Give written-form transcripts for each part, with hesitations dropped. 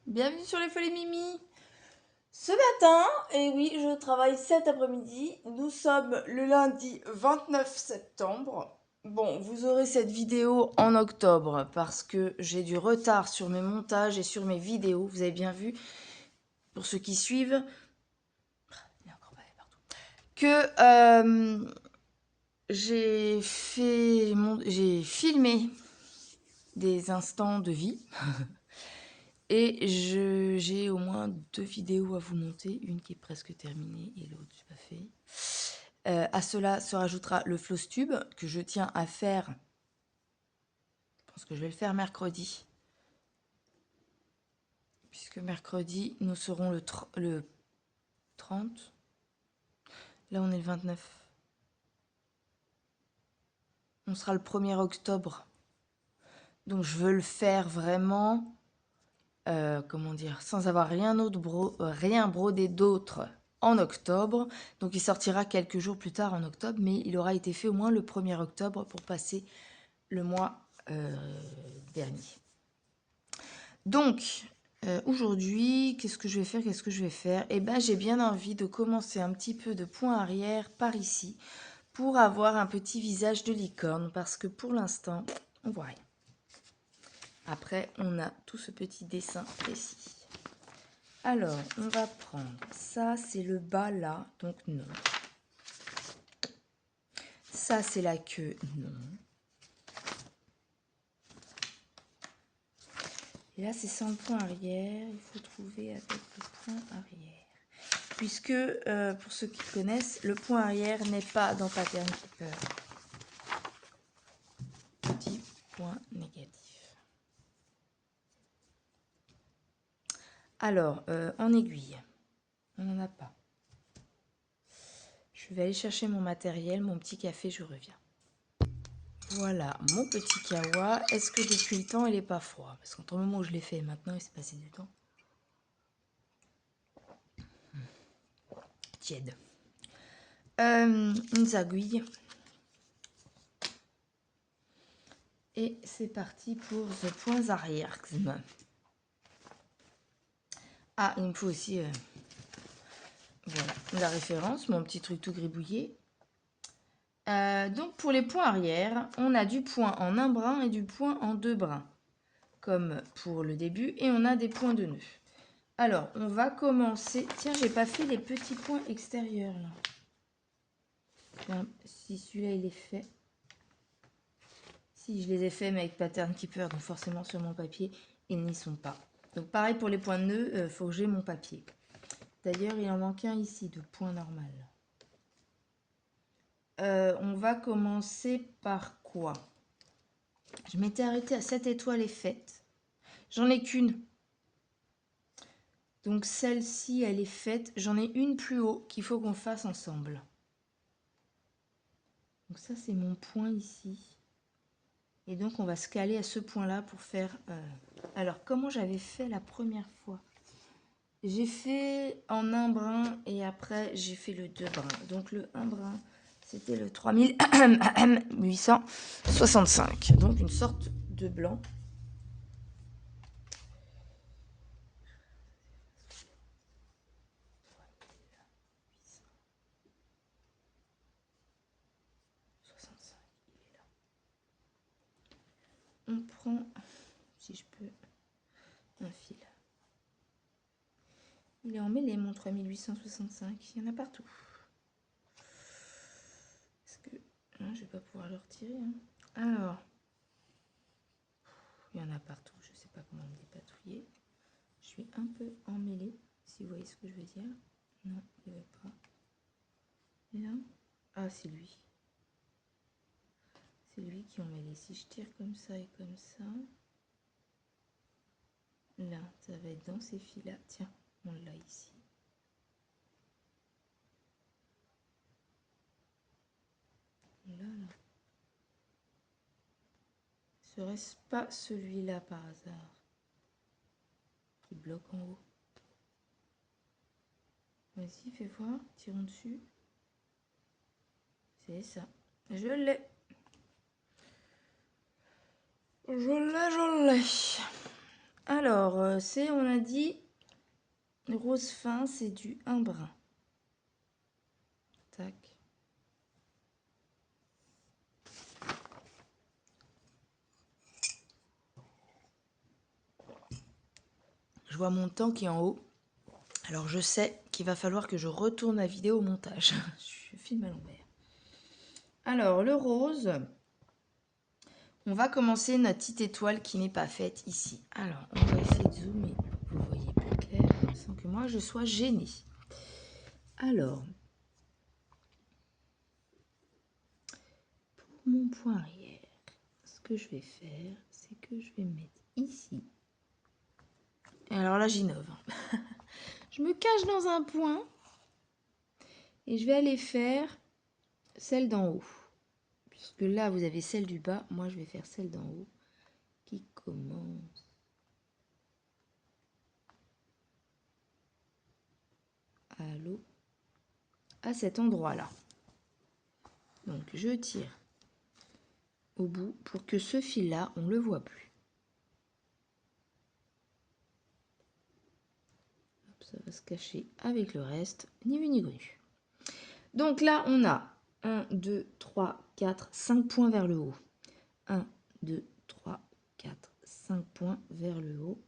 Bienvenue sur les Folies Mimi. Ce matin, et oui, je travaille cet après-midi. Nous sommes le lundi 29 septembre. Bon, vous aurez cette vidéo en octobre parce que j'ai du retard sur mes montages et sur mes vidéos. Vous avez bien vu, pour ceux qui suivent, il y a encore pas partout, que j'ai filmé des instants de vie. Et j'ai au moins 2 vidéos à vous monter, une qui est presque terminée et l'autre je n'ai pas fait. À cela se rajoutera le Flosstube que je tiens à faire. Je pense que je vais le faire mercredi. Puisque mercredi, nous serons le 30. Là, on est le 29. On sera le 1er octobre. Donc, je veux le faire vraiment, comment dire, sans avoir rien brodé d'autre en octobre. Donc, il sortira quelques jours plus tard en octobre, mais il aura été fait au moins le 1er octobre pour passer le mois dernier. Donc, aujourd'hui, qu'est-ce que je vais faire? Eh bien, j'ai bien envie de commencer un petit peu de point arrière par ici pour avoir un petit visage de licorne parce que pour l'instant, on voit rien. Après, on a tout ce petit dessin précis. Alors, on va prendre ça, c'est le bas là, donc non. Ça, c'est la queue, non. Et là, c'est sans le point arrière. Il faut trouver avec le point arrière. Puisque, pour ceux qui connaissent, le point arrière n'est pas dans Pattern Keeper. Petit point négatif. Alors, en aiguille, on n'en a pas. Je vais aller chercher mon matériel, mon petit café, je reviens. Voilà, mon petit kawa. Est-ce que depuis le temps, il n'est pas froid? Parce qu'entre le moment où je l'ai fait et maintenant, il s'est passé du temps. Tiède. Une aiguille. Et c'est parti pour The Points arrière. Ah, il me faut aussi voilà, la référence, mon petit truc tout gribouillé. Donc pour les points arrière, on a du point en un brin et du point en 2 brins, comme pour le début, et on a des points de nœud. Alors, on va commencer... Tiens, j'ai pas fait les petits points extérieurs, là. Enfin, si celui-là, il est fait. Si, je les ai faits, mais avec Pattern Keeper, donc forcément sur mon papier, ils n'y sont pas. Donc pareil pour les points de nœud, il faut que j'ai mon papier. D'ailleurs, il en manque un ici, de point normal. On va commencer par quoi? Je m'étais arrêtée à cette étoile est faite. J'en ai qu'une. Donc celle-ci, elle est faite. J'en ai une plus haut qu'il faut qu'on fasse ensemble. Donc ça, c'est mon point ici. Et donc, on va se caler à ce point-là pour faire... Alors, comment j'avais fait la première fois? J'ai fait en un brin et après, j'ai fait le 2 brins. Donc, le 1 brin, c'était le 3865. Donc, une sorte de blanc. On prend, si je peux, un fil. Il est emmêlé, mon 3865. Il y en a partout. Est-ce que... Non, je vais pas pouvoir le retirer. Hein. Alors, il y en a partout. Je sais pas comment me dépatouiller. Je suis un peu emmêlée, si vous voyez ce que je veux dire. Non, il ne veut pas. Et là, ah, c'est lui. C'est lui qui est emmêlé. Si je tire comme ça et comme ça, là, ça va être dans ces fils-là. Tiens, on l'a ici. Là. Serait-ce pas celui-là par hasard qui bloque en haut? Vas-y, fais voir. Tirons dessus. C'est ça. Je l'ai. Je l'ai. Alors, on a dit, rose fin, c'est du 1 brin. Tac. Je vois mon temps qui est en haut. Alors, je sais qu'il va falloir que je retourne la vidéo au montage. Je filme à l'envers. Alors, le rose, on va commencer notre petite étoile qui n'est pas faite ici. Alors, on va essayer de zoomer pour que vous voyez plus clair, sans que moi je sois gênée. Alors, pour mon point arrière, ce que je vais faire, c'est que je vais me mettre ici. Et alors là, j'innove. Je me cache dans un point et je vais aller faire celle d'en haut. Puisque là, vous avez celle du bas, moi je vais faire celle d'en haut qui commence à l'eau à cet endroit-là. Donc je tire au bout pour que ce fil-là, on ne le voit plus. Hop, ça va se cacher avec le reste, ni vu ni connu. Donc là, on a 1, 2, 3, 4, 5 points vers le haut. 1, 2, 3, 4, 5 points vers le haut.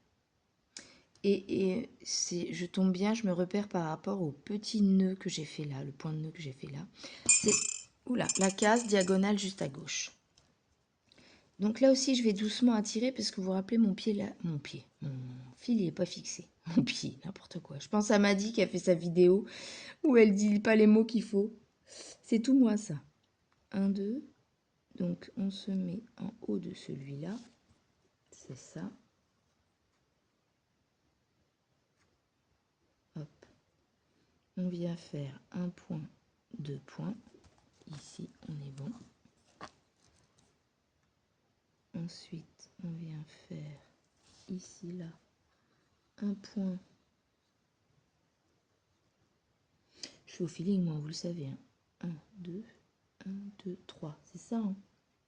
Et je tombe bien, je me repère par rapport au petit nœud que j'ai fait là, le point de nœud que j'ai fait là. C'est la case diagonale juste à gauche. Donc là aussi, je vais doucement attirer parce que vous vous rappelez mon pied là, mon fil il n'est pas fixé. Mon pied, n'importe quoi. Je pense à Maddy qui a fait sa vidéo où elle dit pas les mots qu'il faut. C'est tout moi ça. 1, 2. Donc on se met en haut de celui-là. C'est ça. Hop. On vient faire un point, 2 points. Ici, on est bon. Ensuite, on vient faire ici, là, un point. Je suis au feeling, moi, vous le savez. 1, 2, 1, 2, 3. C'est ça, hein?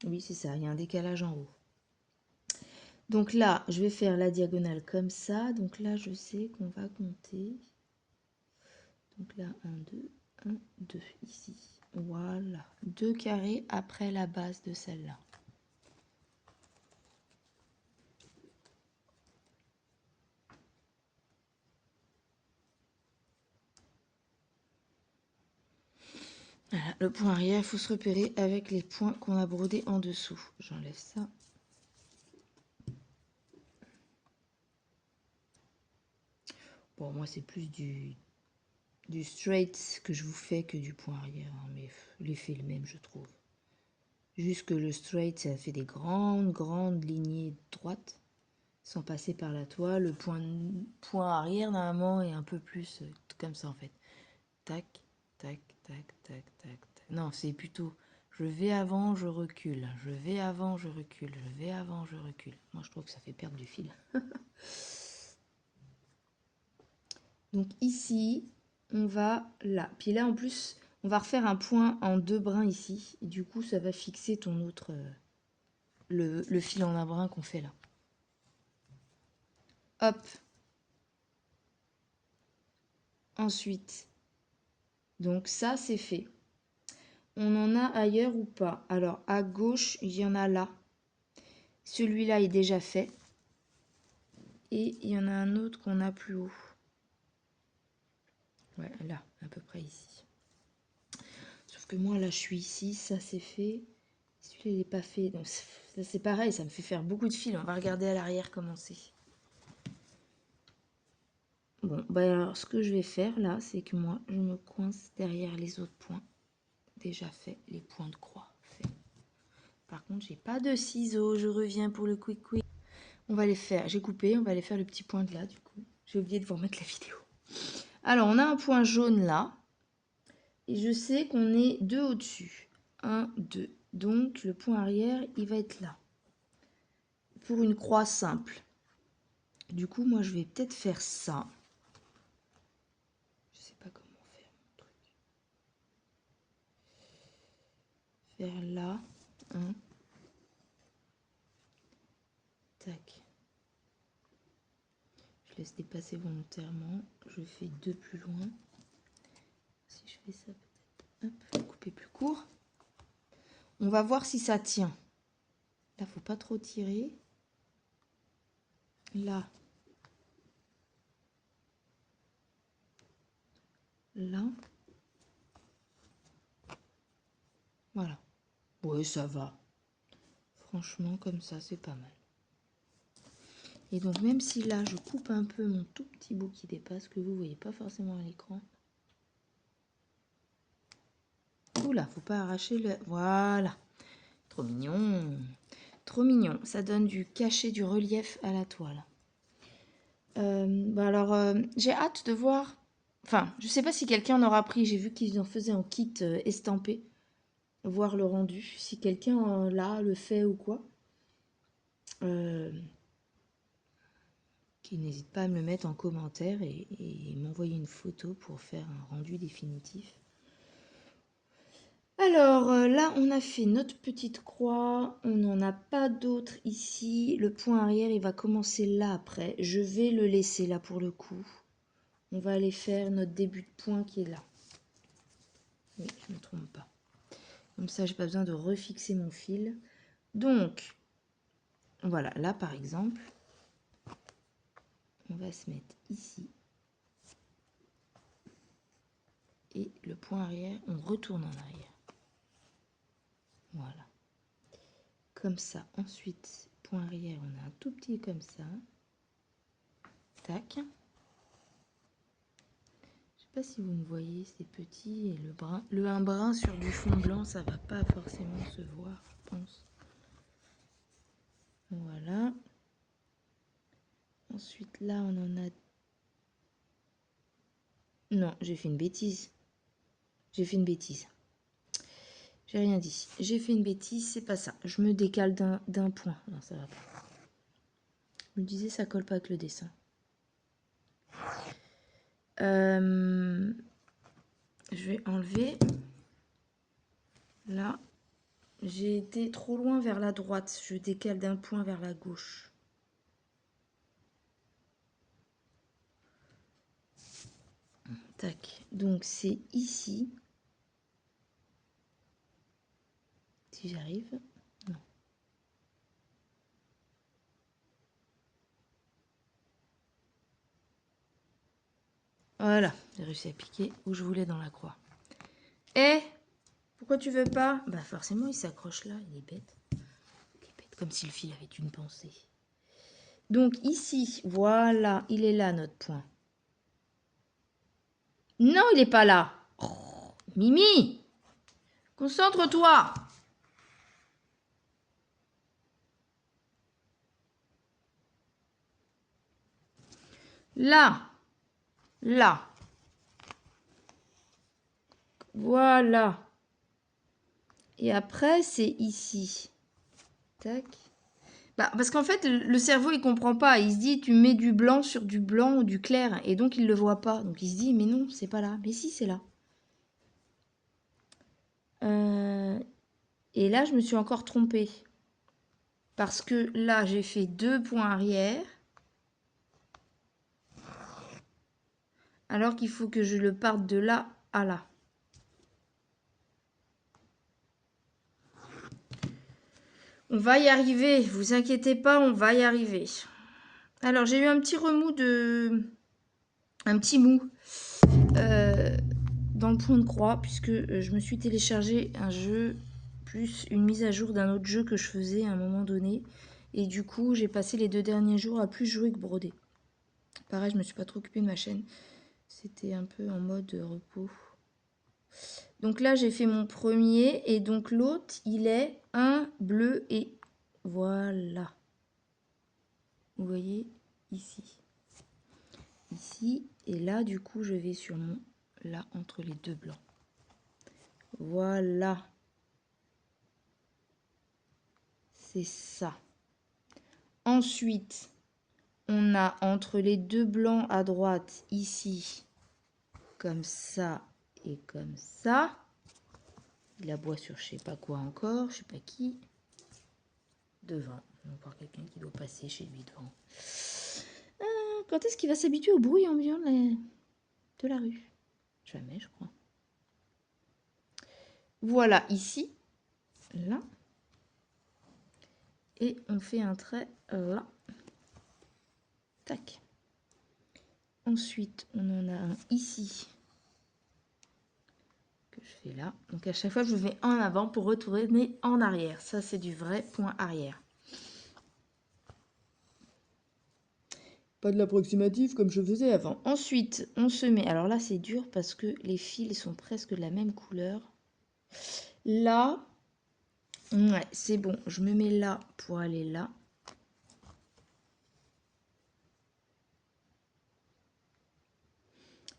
Oui, c'est ça. Il y a un décalage en haut. Donc là, je vais faire la diagonale comme ça. Donc là, je sais qu'on va compter. Donc là, 1, 2, 1, 2, ici. Voilà. 2 carrés après la base de celle-là. Voilà, le point arrière, il faut se repérer avec les points qu'on a brodés en dessous. J'enlève ça. Bon, moi, c'est plus du straight que je vous fais que du point arrière. Hein, mais l'effet est le même, je trouve. Juste que le straight, ça fait des grandes lignées droites, sans passer par la toile. Le point arrière, normalement, est un peu plus comme ça, en fait. Tac, tac, tac, tac, tac, tac. Non, c'est plutôt... Je vais avant, je recule. Je vais avant, je recule. Je vais avant, je recule. Moi, je trouve que ça fait perdre du fil. Donc ici, on va là. Puis là, en plus, on va refaire un point en 2 brins ici. Et du coup, ça va fixer ton autre... le fil en un brin qu'on fait là. Hop. Ensuite, donc ça, c'est fait. On en a ailleurs ou pas? Alors, à gauche, il y en a là. Celui-là est déjà fait. Et il y en a un autre qu'on a plus haut. Ouais, là, à peu près ici. Sauf que moi, là, je suis ici, ça c'est fait. Celui-là, il n'est pas fait. Donc, ça, c'est pareil, ça me fait faire beaucoup de fils. On va regarder à l'arrière comment c'est. Bon, bah alors, ce que je vais faire, là, c'est que moi, je me coince derrière les autres points. Déjà fait, les points de croix fait. Par contre, j'ai pas de ciseaux. Je reviens pour le quick. On va les faire. J'ai coupé, on va aller faire le petit point de là, du coup. J'ai oublié de vous remettre la vidéo. Alors, on a un point jaune là. Et je sais qu'on est 2 au-dessus. 1, 2. Donc, le point arrière, il va être là. Pour une croix simple. Du coup, moi, je vais peut-être faire ça. Je sais pas comment faire mon truc. Faire là. 1. Tac. Je laisse dépasser volontairement. Je fais 2 plus loin. Si je fais ça, peut-être. Hop, couper plus court. On va voir si ça tient. Là, faut pas trop tirer. Là. Là. Voilà. Ouais, ça va. Franchement, comme ça, c'est pas mal. Et donc, même si là, je coupe un peu mon tout petit bout qui dépasse, que vous voyez pas forcément à l'écran. Oula, faut pas arracher le... Voilà. Trop mignon. Trop mignon. Ça donne du cachet, du relief à la toile. J'ai hâte de voir... Enfin, je sais pas si quelqu'un en aura pris. J'ai vu qu'ils en faisaient en kit estampé. Voir le rendu. Si quelqu'un là le fait ou quoi. Qui n'hésite pas à me le mettre en commentaire et m'envoyer une photo pour faire un rendu définitif. Alors là, on a fait notre petite croix. On n'en a pas d'autres ici. Le point arrière, il va commencer là après. Je vais le laisser là pour le coup. On va aller faire notre début de point qui est là. Oui, je ne me trompe pas. Comme ça, j'ai pas besoin de refixer mon fil. Donc, voilà, là par exemple, on va se mettre ici. Et le point arrière, on retourne en arrière. Voilà. Comme ça. Ensuite, point arrière, on a un tout petit comme ça. Tac. Je sais pas si vous me voyez, c'est petit et un brin sur du fond blanc, ça va pas forcément se voir, je pense. Voilà. Ensuite, là, on en a... Non, j'ai fait une bêtise. J'ai fait une bêtise. J'ai rien dit. J'ai fait une bêtise, c'est pas ça. Je me décale d'un point. Non, ça va pas. Je me disais, ça colle pas avec le dessin. Je vais enlever. Là, j'ai été trop loin vers la droite. Je décale d'un point vers la gauche. Tac. Donc, c'est ici. Si j'arrive. Non. Voilà. J'ai réussi à piquer où je voulais dans la croix. Eh, pourquoi tu veux pas? Bah forcément, il s'accroche là. Il est bête. Il est bête. Comme si le fil avait une pensée. Donc ici, voilà. Il est là, notre point. Non, il n'est pas là. Oh, Mimi, concentre-toi. Là. Là. Voilà. Et après, c'est ici. Tac. Bah, parce qu'en fait, le cerveau, il comprend pas. Il se dit, tu mets du blanc sur du blanc ou du clair. Et donc, il le voit pas. Donc, il se dit, mais non, c'est pas là. Mais si, c'est là. Et là, je me suis encore trompée. Parce que là, j'ai fait 2 points arrière. Alors qu'il faut que je le parte de là à là. On va y arriver, vous inquiétez pas, on va y arriver. Alors, j'ai eu un petit remous de... Un petit mou dans le point de croix, puisque je me suis téléchargé un jeu, plus une mise à jour d'un autre jeu que je faisais à un moment donné. Et du coup, j'ai passé les 2 derniers jours à plus jouer que broder. Pareil, je me suis pas trop occupée de ma chaîne. C'était un peu en mode repos. Donc là, j'ai fait mon premier. Et donc l'autre, il est un bleu et voilà. Vous voyez ici. Ici. Et là, du coup, je vais sur mon... Là, entre les 2 blancs. Voilà. C'est ça. Ensuite, on a entre les 2 blancs à droite, ici, comme ça et comme ça. Il aboie sur je sais pas quoi encore, je sais pas qui. Devant. Encore quelqu'un qui doit passer chez lui devant. Quand est-ce qu'il va s'habituer au bruit ambiant de la rue? Jamais, je crois. Voilà, ici, là. Et on fait un trait là. Tac. Ensuite, on en a un ici que je fais là. Donc à chaque fois, je vais en avant pour retourner en arrière. Ça, c'est du vrai point arrière. Pas de l'approximatif comme je faisais avant. Ensuite, on se met... Alors là, c'est dur parce que les fils sont presque de la même couleur. Là, ouais, c'est bon. Je me mets là pour aller là.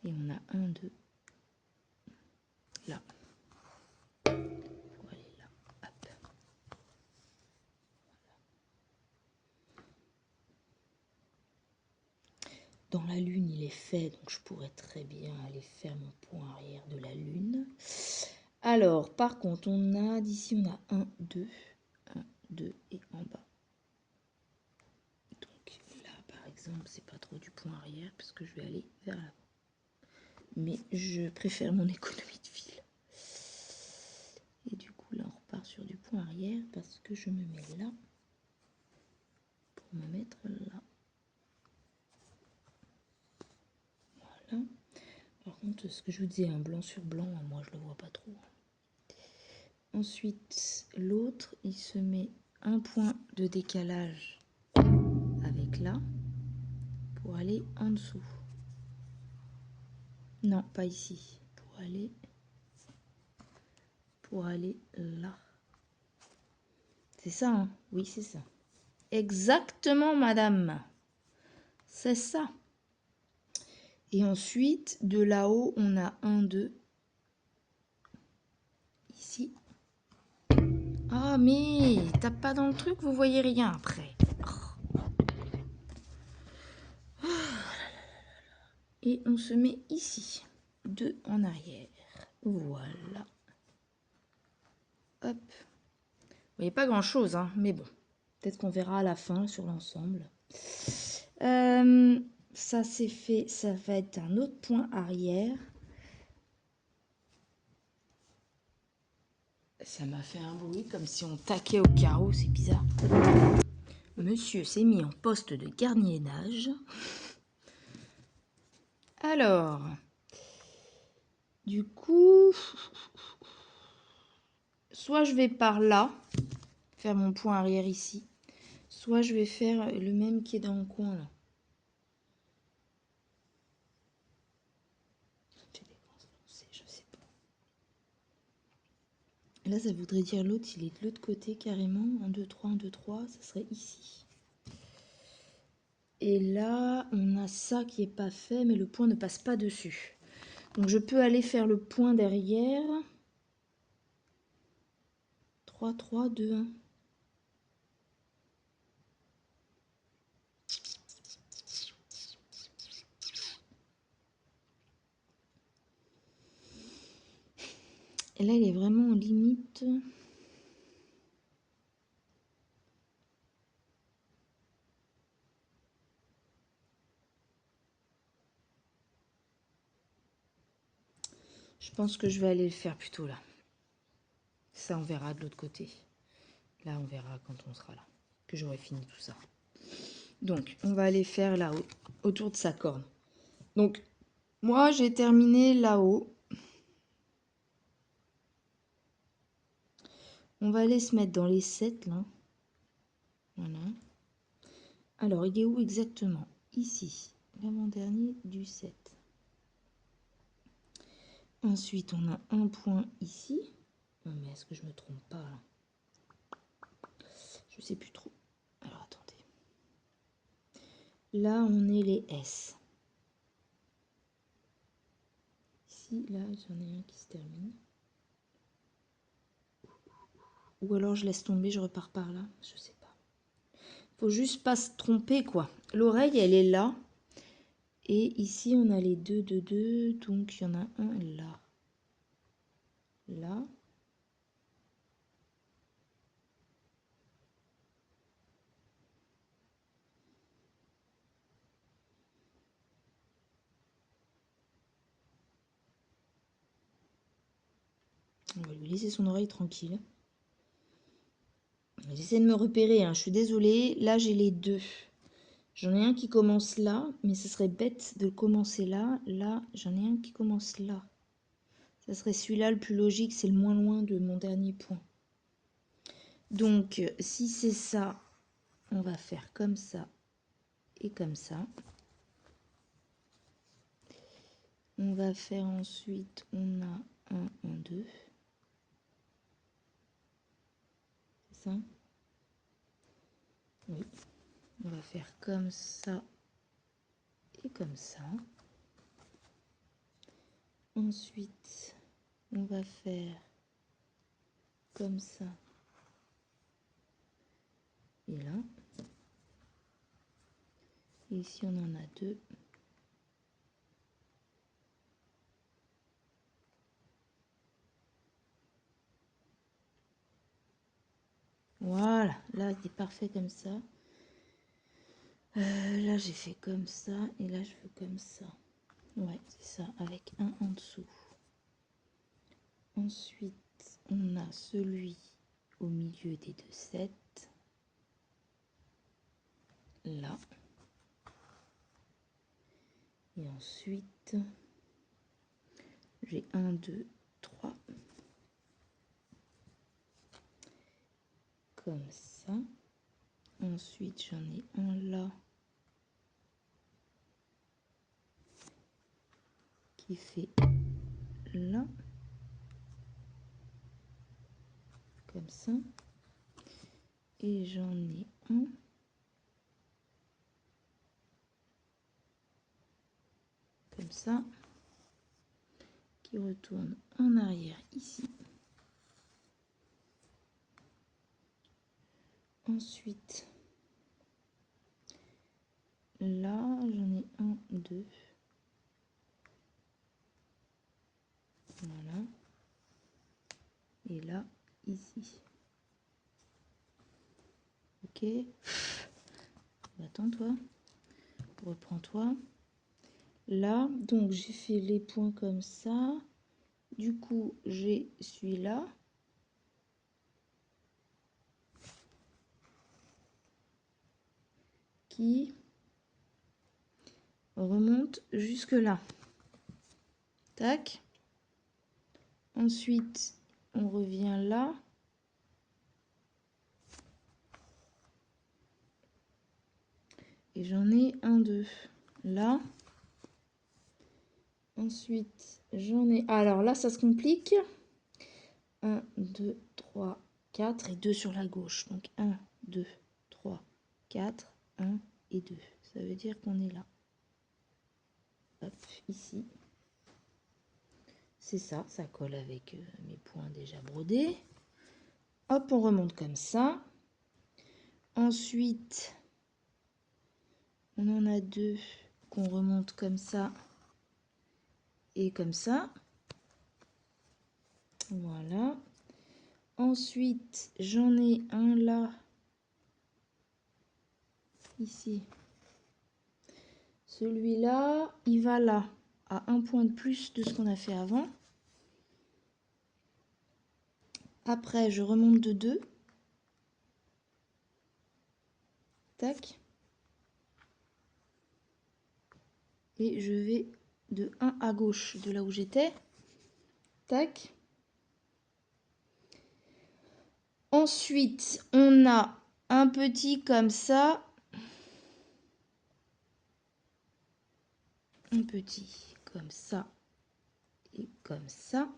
Et on a un, deux, là. Pour aller là. Hop. Dans la lune, il est fait, donc je pourrais très bien aller faire mon point arrière de la lune. Alors, par contre, on a d'ici, on a 1, 2, 1, 2 et en bas. Donc là, par exemple, c'est pas trop du point arrière parce que je vais aller vers là. Mais je préfère mon économie de fil. Et du coup, là, on repart sur du point arrière parce que je me mets là pour me mettre là. Voilà. Par contre, ce que je vous disais, un blanc sur blanc, moi, je le vois pas trop. Ensuite, l'autre, il se met un point de décalage avec là pour aller en dessous. Non, pas ici. Pour aller là. C'est ça, hein? Oui, c'est ça. Exactement, madame. C'est ça. Et ensuite, de là-haut, on a 1, 2. Ici. Ah, mais tape pas dans le truc, vous voyez rien après. Oh. Et on se met ici. 2 en arrière. Voilà. Hop. Vous voyez pas grand chose, hein, mais bon. Peut-être qu'on verra à la fin sur l'ensemble. Ça c'est fait, ça va être un autre point arrière. Ça m'a fait un bruit comme si on taquait au carreau, c'est bizarre. Monsieur s'est mis en poste de gardiennage. Alors, du coup, soit je vais par là, faire mon point arrière ici, soit je vais faire le même qui est dans le coin là. Je sais pas. Là, ça voudrait dire l'autre, il est de l'autre côté carrément. 1, 2, 3, 1, 2, 3, ça serait ici. Et là, on a ça qui n'est pas fait, mais le point ne passe pas dessus. Donc, je peux aller faire le point derrière. 3, 3, 2, 1. Et là, il est vraiment en limite. Je pense que je vais aller le faire plutôt là. Ça, on verra de l'autre côté. Là, on verra quand on sera là, que j'aurai fini tout ça. Donc, on va aller faire là-haut, autour de sa corne. Donc, moi, j'ai terminé là-haut. On va aller se mettre dans les 7, là. Voilà. Alors, il est où exactement? Ici, l'avant-dernier du 7. Ensuite, on a un point ici. Non, mais est-ce que je me trompe pas, là? Je sais plus trop. Alors, attendez. Là, on est les S. Ici, là, j'en ai un qui se termine. Ou alors, je laisse tomber, je repars par là. Je sais pas. Faut juste pas se tromper, quoi. L'oreille, elle est là. Et ici, on a les 2, 2, 2. Donc, il y en a un là. Là. On va lui laisser son oreille tranquille. J'essaie de me repérer, hein, je suis désolée. Là, j'ai les deux. J'en ai un qui commence là, mais ce serait bête de commencer là. Là, j'en ai un qui commence là. Ça serait celui-là le plus logique, c'est le moins loin de mon dernier point. Donc, si c'est ça, on va faire comme ça et comme ça. On va faire ensuite, on a 1, 1, 2. C'est ça? Oui. On va faire comme ça et comme ça. Ensuite, on va faire comme ça et là. Et ici, on en a deux. Voilà, là, c'est parfait comme ça. Là, j'ai fait comme ça et là, je fais comme ça. Ouais, c'est ça, avec un en dessous. Ensuite, on a celui au milieu des deux 7. Là. Et ensuite, j'ai 1, 2, 3. Comme ça. Ensuite, j'en ai un là. Qui fait là. Comme ça. Et j'en ai un. Comme ça. Qui retourne en arrière ici. Ensuite, là, j'en ai 1, 2. Voilà. Et là, ici. Ok. Attends, toi. Reprends-toi. Là, donc j'ai fait les points comme ça. Du coup, j'ai celui-là. Qui remonte jusque là. Tac. Ensuite, on revient là. Et j'en ai un, 2. Là. Ensuite, j'en ai... Alors là, ça se complique. 1, 2, 3, 4 et 2 sur la gauche. Donc 1, 2, 3, 4, 1 et 2. Ça veut dire qu'on est là. Hop, ici. C'est ça, ça colle avec mes points déjà brodés. Hop, on remonte comme ça. Ensuite, on en a deux qu'on remonte comme ça et comme ça. Voilà. Ensuite, j'en ai un là, ici. Celui-là, il va là, à un point de plus de ce qu'on a fait avant. Après, je remonte de 2. Tac. Et je vais de 1 à gauche de là où j'étais. Tac. Ensuite, on a un petit comme ça. Un petit comme ça. Et comme ça.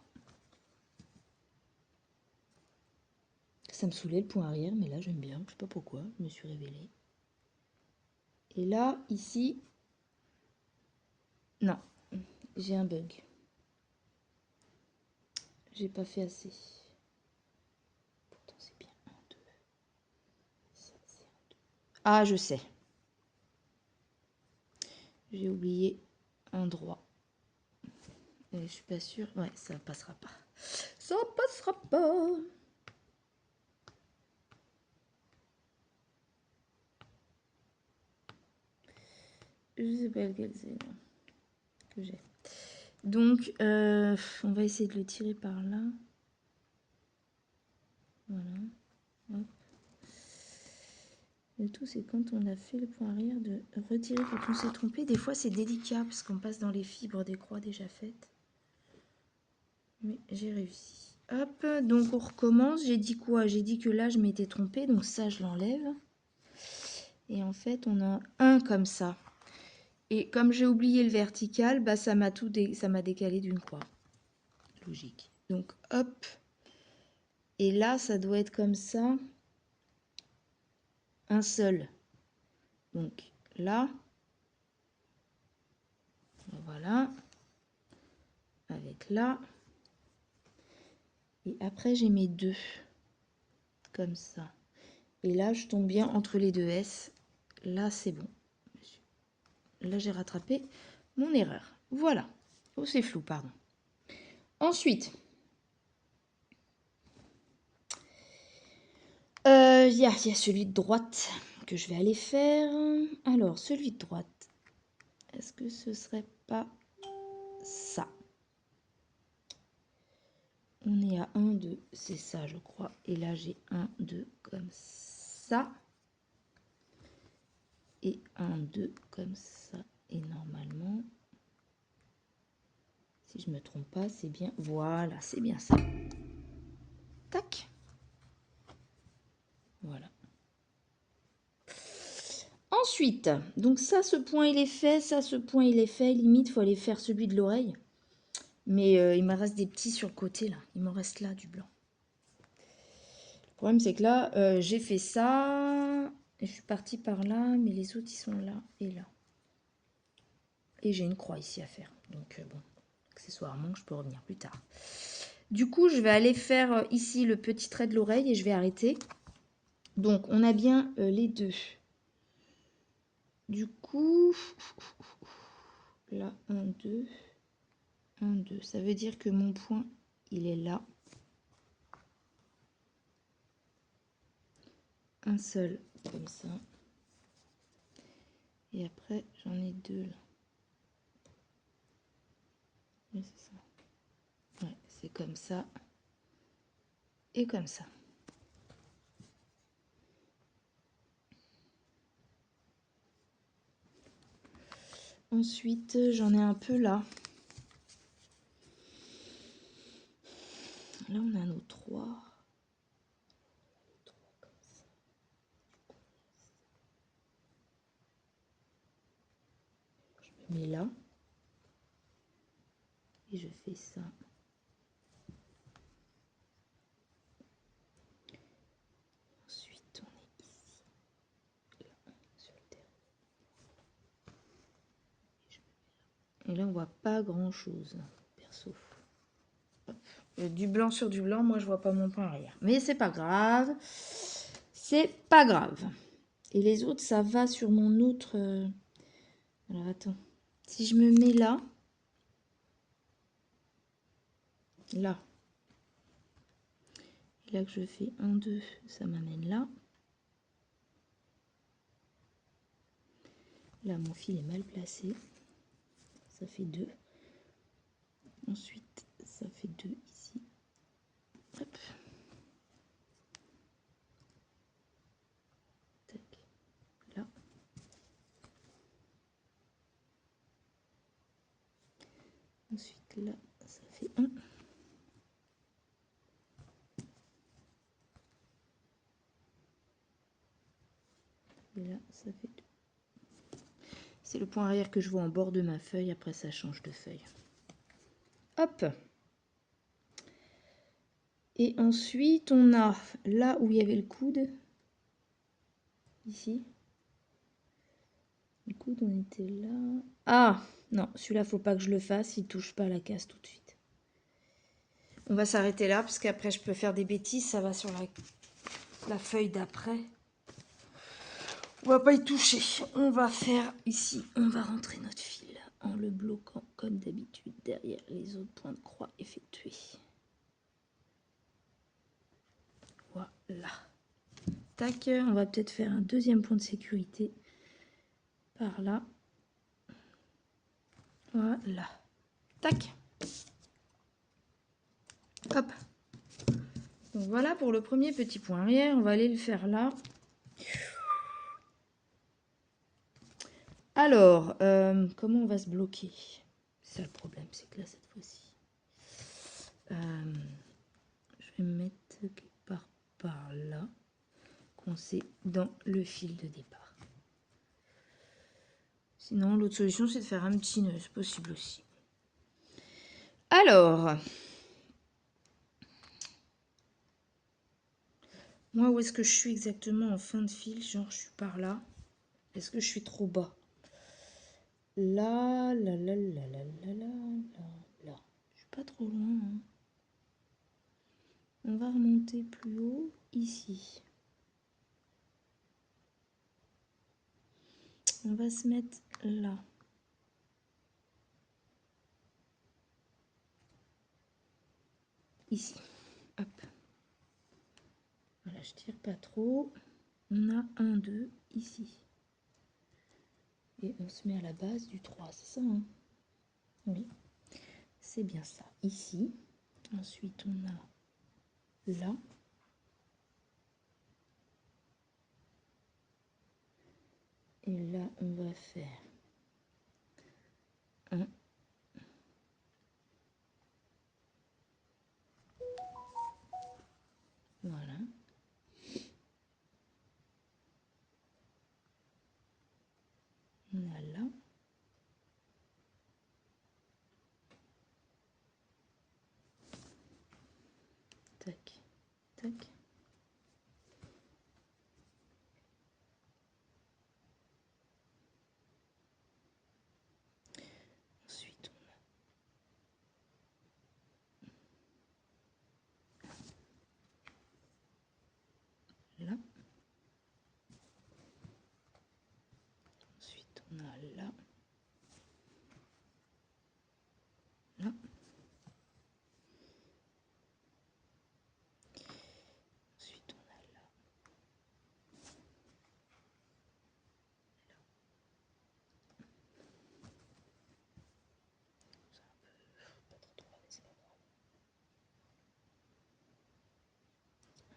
Ça me saoulait le point arrière, mais là j'aime bien. Je sais pas pourquoi, je me suis révélée. Et là, ici, non, j'ai un bug. J'ai pas fait assez. Pourtant c'est bien 1, 2. Ça c'est 1, 2. Ah, je sais. J'ai oublié un droit. Et je suis pas sûre. Ouais, ça passera pas. Ça passera pas. Je sais pas lequel c'est que j'ai. Donc, on va essayer de le tirer par là. Voilà. Hop. Le tout, c'est quand on a fait le point arrière de retirer quand on s'est trompé. Des fois, c'est délicat parce qu'on passe dans les fibres des croix déjà faites. Mais j'ai réussi. Hop, donc on recommence. J'ai dit quoi? J'ai dit que là, je m'étais trompée. Donc ça, je l'enlève. Et en fait, on a un comme ça. Et comme j'ai oublié le vertical, bah, ça m'a décalé d'une croix. Logique. Donc, hop. Et là, ça doit être comme ça. Un seul. Donc, là. Voilà. Avec là. Et après, j'ai mes deux. Comme ça. Et là, je tombe bien entre les deux S. Là, c'est bon. Là, j'ai rattrapé mon erreur. Voilà. Oh, c'est flou, pardon. Ensuite, il y a celui de droite que je vais aller faire. Alors, celui de droite, est-ce que ce serait pas ça? On est à 1, 2, c'est ça, je crois. Et là, j'ai 1, 2 comme ça. Et 1, 2 comme ça. Et normalement, si je me trompe pas, c'est bien. Voilà, c'est bien ça. Tac. Voilà. Ensuite, donc ça, ce point, il est fait. Ça, ce point, il est fait. Limite, il faut aller faire celui de l'oreille. Mais il me reste des petits sur le côté, là. Il me reste là, du blanc. Le problème, c'est que là, j'ai fait ça. Et je suis partie par là. Mais les autres, ils sont là et là. Et j'ai une croix ici à faire. Donc, bon, accessoirement, je peux revenir plus tard. Du coup, je vais aller faire ici le petit trait de l'oreille et je vais arrêter. Donc, on a bien les deux. Du coup, là, 1, 2, 1, 2. Ça veut dire que mon point, il est là. Un seul, comme ça. Et après, j'en ai deux là. Oui, c'est ça. Ouais, c'est comme ça. Et comme ça. Ensuite, j'en ai un peu là. Là, on a nos trois. Je me mets là. Et je fais ça. Ensuite, on est ici. Là, sur le terrain. Et là, on voit pas grand-chose, perso. Du blanc sur du blanc, moi, je vois pas mon point arrière. Mais c'est pas grave. C'est pas grave. Et les autres, ça va sur mon autre... Alors, attends. Si je me mets là... Là. Et là que je fais 1, 2, ça m'amène là. Là, mon fil est mal placé. Ça fait 2. Ensuite, ça fait 2 ici. Hop. Tac. Là. Ensuite, là, ça fait 1. Et là, ça fait 2. C'est le point arrière que je vois en bord de ma feuille. Après, ça change de feuille. Hop. Et ensuite, on a là où il y avait le coude. Ici. Le coude, on était là. Ah, non, celui-là, faut pas que je le fasse. Il touche pas à la case tout de suite. On va s'arrêter là, parce qu'après, je peux faire des bêtises. Ça va sur la feuille d'après. On va pas y toucher. On va faire ici. On va rentrer notre fil en le bloquant, comme d'habitude, derrière les autres points de croix effectués. Voilà. Tac, on va peut-être faire un deuxième point de sécurité par là. Voilà. Tac. Hop. Donc voilà pour le premier petit point arrière. On va aller le faire là. Alors, comment on va se bloquer? C'est ça le problème, c'est que là, cette fois-ci, je vais me mettre quelque part par là, coincé dans le fil de départ. Sinon, l'autre solution, c'est de faire un petit nœud, c'est possible aussi. Alors, moi, où est-ce que je suis exactement en fin de fil? Genre, je suis par là. Est-ce que je suis trop bas? Là, là, là, là, là, là, là, là. Je suis pas trop loin, hein. On va remonter plus haut, ici. On va se mettre là. Ici. Hop. Voilà, je tire pas trop. On a 1, 2 ici. Et on se met à la base du 3, c'est ça, hein? Oui, c'est bien ça. Ici. Ensuite, on a là. Et là, on va faire 1. Voilà. On a là. Tac, tac. Ensuite, on a là. Ensuite, on a là. Là. Ensuite, on a là.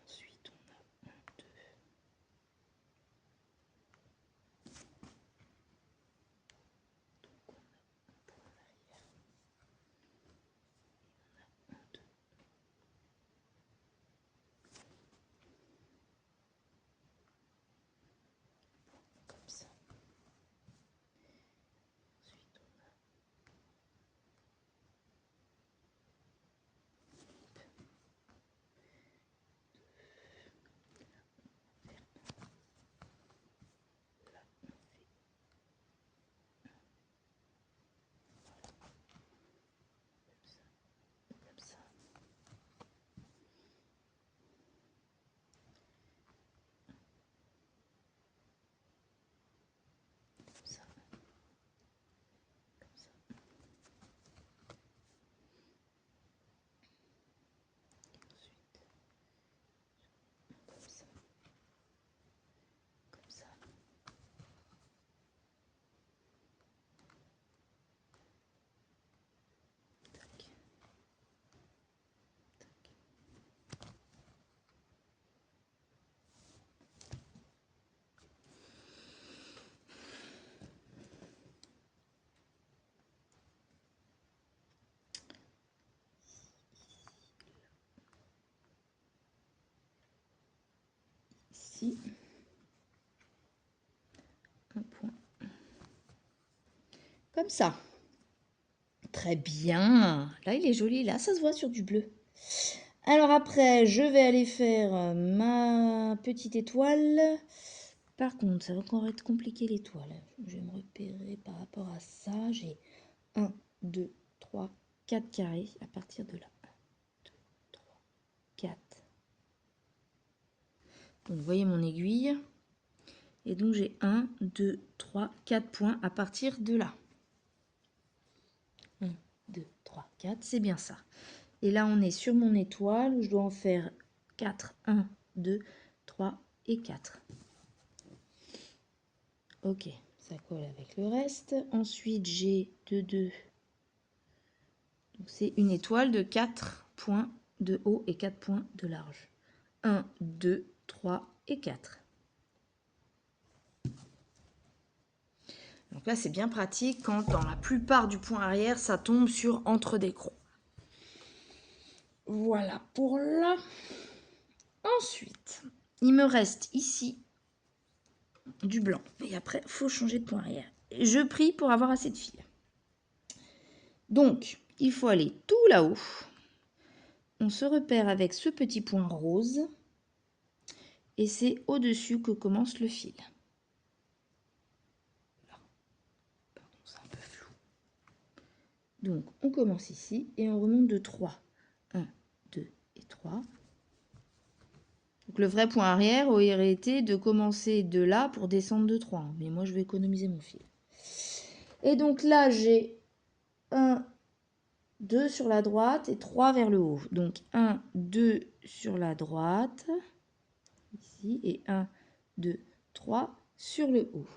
Ensuite, on a 1, 2. Donc, on a un point en arrière. On a 1, 2. Comme ça. Ensuite, on a comme ça. Comme ça. Comme ça. Ensuite, comme ça. Comme ça. Tac. Tac. Ici. Un point. Comme ça. Très bien. Là, il est joli. Là, ça se voit sur du bleu. Alors après, je vais aller faire ma petite étoile. Par contre, ça va encore être compliqué l'étoile. Je vais me repérer par rapport à ça. J'ai 1, 2, 3, 4 carrés à partir de là. 1, 2, 3, 4. Donc, vous voyez mon aiguille. Et donc, j'ai 1, 2, 3, 4 points à partir de là. 1, 2, 3, 4, c'est bien ça. Et là, on est sur mon étoile où je dois en faire 4. 1, 2, 3 et 4. Ok, ça colle avec le reste. Ensuite, j'ai 2, 2. Donc, c'est une étoile de 4 points de haut et 4 points de large. 1, 2, 3 et 4. Donc là, c'est bien pratique quand dans la plupart du point arrière, ça tombe sur entre des crocs. Voilà pour là. Ensuite, il me reste ici du blanc. Et après, il faut changer de point arrière. Je prie pour avoir assez de fil. Donc, il faut aller tout là-haut. On se repère avec ce petit point rose. Et c'est au-dessus que commence le fil. C'est un peu flou. Donc, on commence ici et on remonte de 3. 1, 2 et 3. Donc, le vrai point arrière aurait été de commencer de là pour descendre de 3. Mais moi, je vais économiser mon fil. Et donc là, j'ai 1, 2 sur la droite et 3 vers le haut. Donc 1, 2 sur la droite, ici, et 1, 2, 3 sur le haut.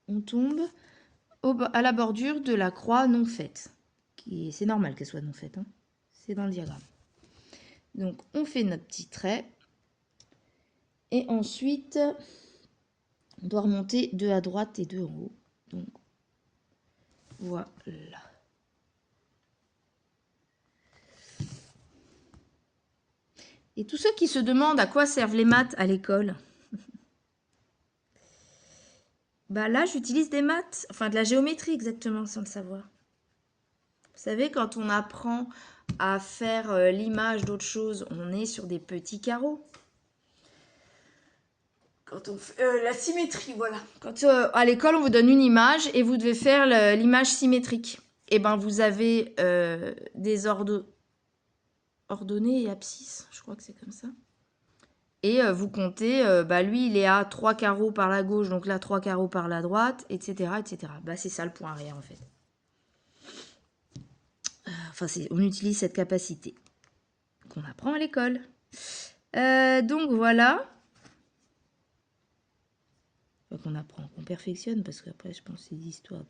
On tombe à la bordure de la croix non faite. C'est normal qu'elle soit non faite, hein. C'est dans le diagramme. Donc on fait notre petit trait. Et ensuite, on doit remonter 2 à droite et 2 en haut. Donc voilà. Et tous ceux qui se demandent à quoi servent les maths à l'école, bah là, j'utilise des maths, enfin de la géométrie exactement, sans le savoir. Vous savez, quand on apprend à faire l'image d'autres choses, on est sur des petits carreaux. Quand on fait la symétrie, voilà. Quand à l'école, on vous donne une image et vous devez faire l'image symétrique. Et ben, vous avez des ordonnées et abscisses, je crois que c'est comme ça. Et vous comptez, lui, il est à 3 carreaux par la gauche, donc là, 3 carreaux par la droite, etc. etc. Bah, c'est ça le point arrière, en fait. Enfin, on utilise cette capacité qu'on apprend à l'école. Donc, voilà. Enfin, qu'on apprend, qu'on perfectionne, parce qu'après, je pense que c'est des histoires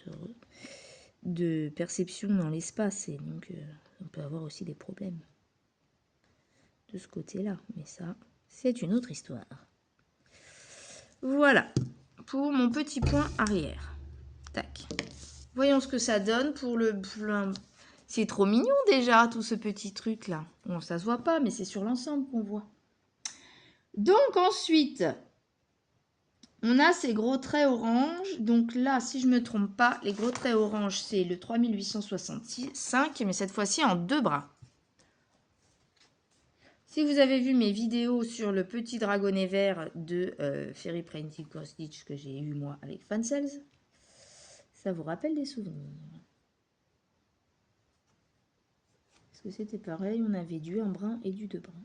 de perception dans l'espace. Et donc, on peut avoir aussi des problèmes de ce côté-là. Mais ça, c'est une autre histoire. Voilà, pour mon petit point arrière. Tac. Voyons ce que ça donne pour le plein. C'est trop mignon déjà, tout ce petit truc-là. Bon, ça se voit pas, mais c'est sur l'ensemble qu'on voit. Donc ensuite, on a ces gros traits orange. Donc là, si je ne me trompe pas, les gros traits orange, c'est le 3865, mais cette fois-ci en 2 bras. Si vous avez vu mes vidéos sur le petit dragonnet vert de Fairy Painting Cross Stitch que j'ai eu moi avec Fancels, ça vous rappelle des souvenirs. Parce que c'était pareil, on avait du 1 brin et du 2 brins.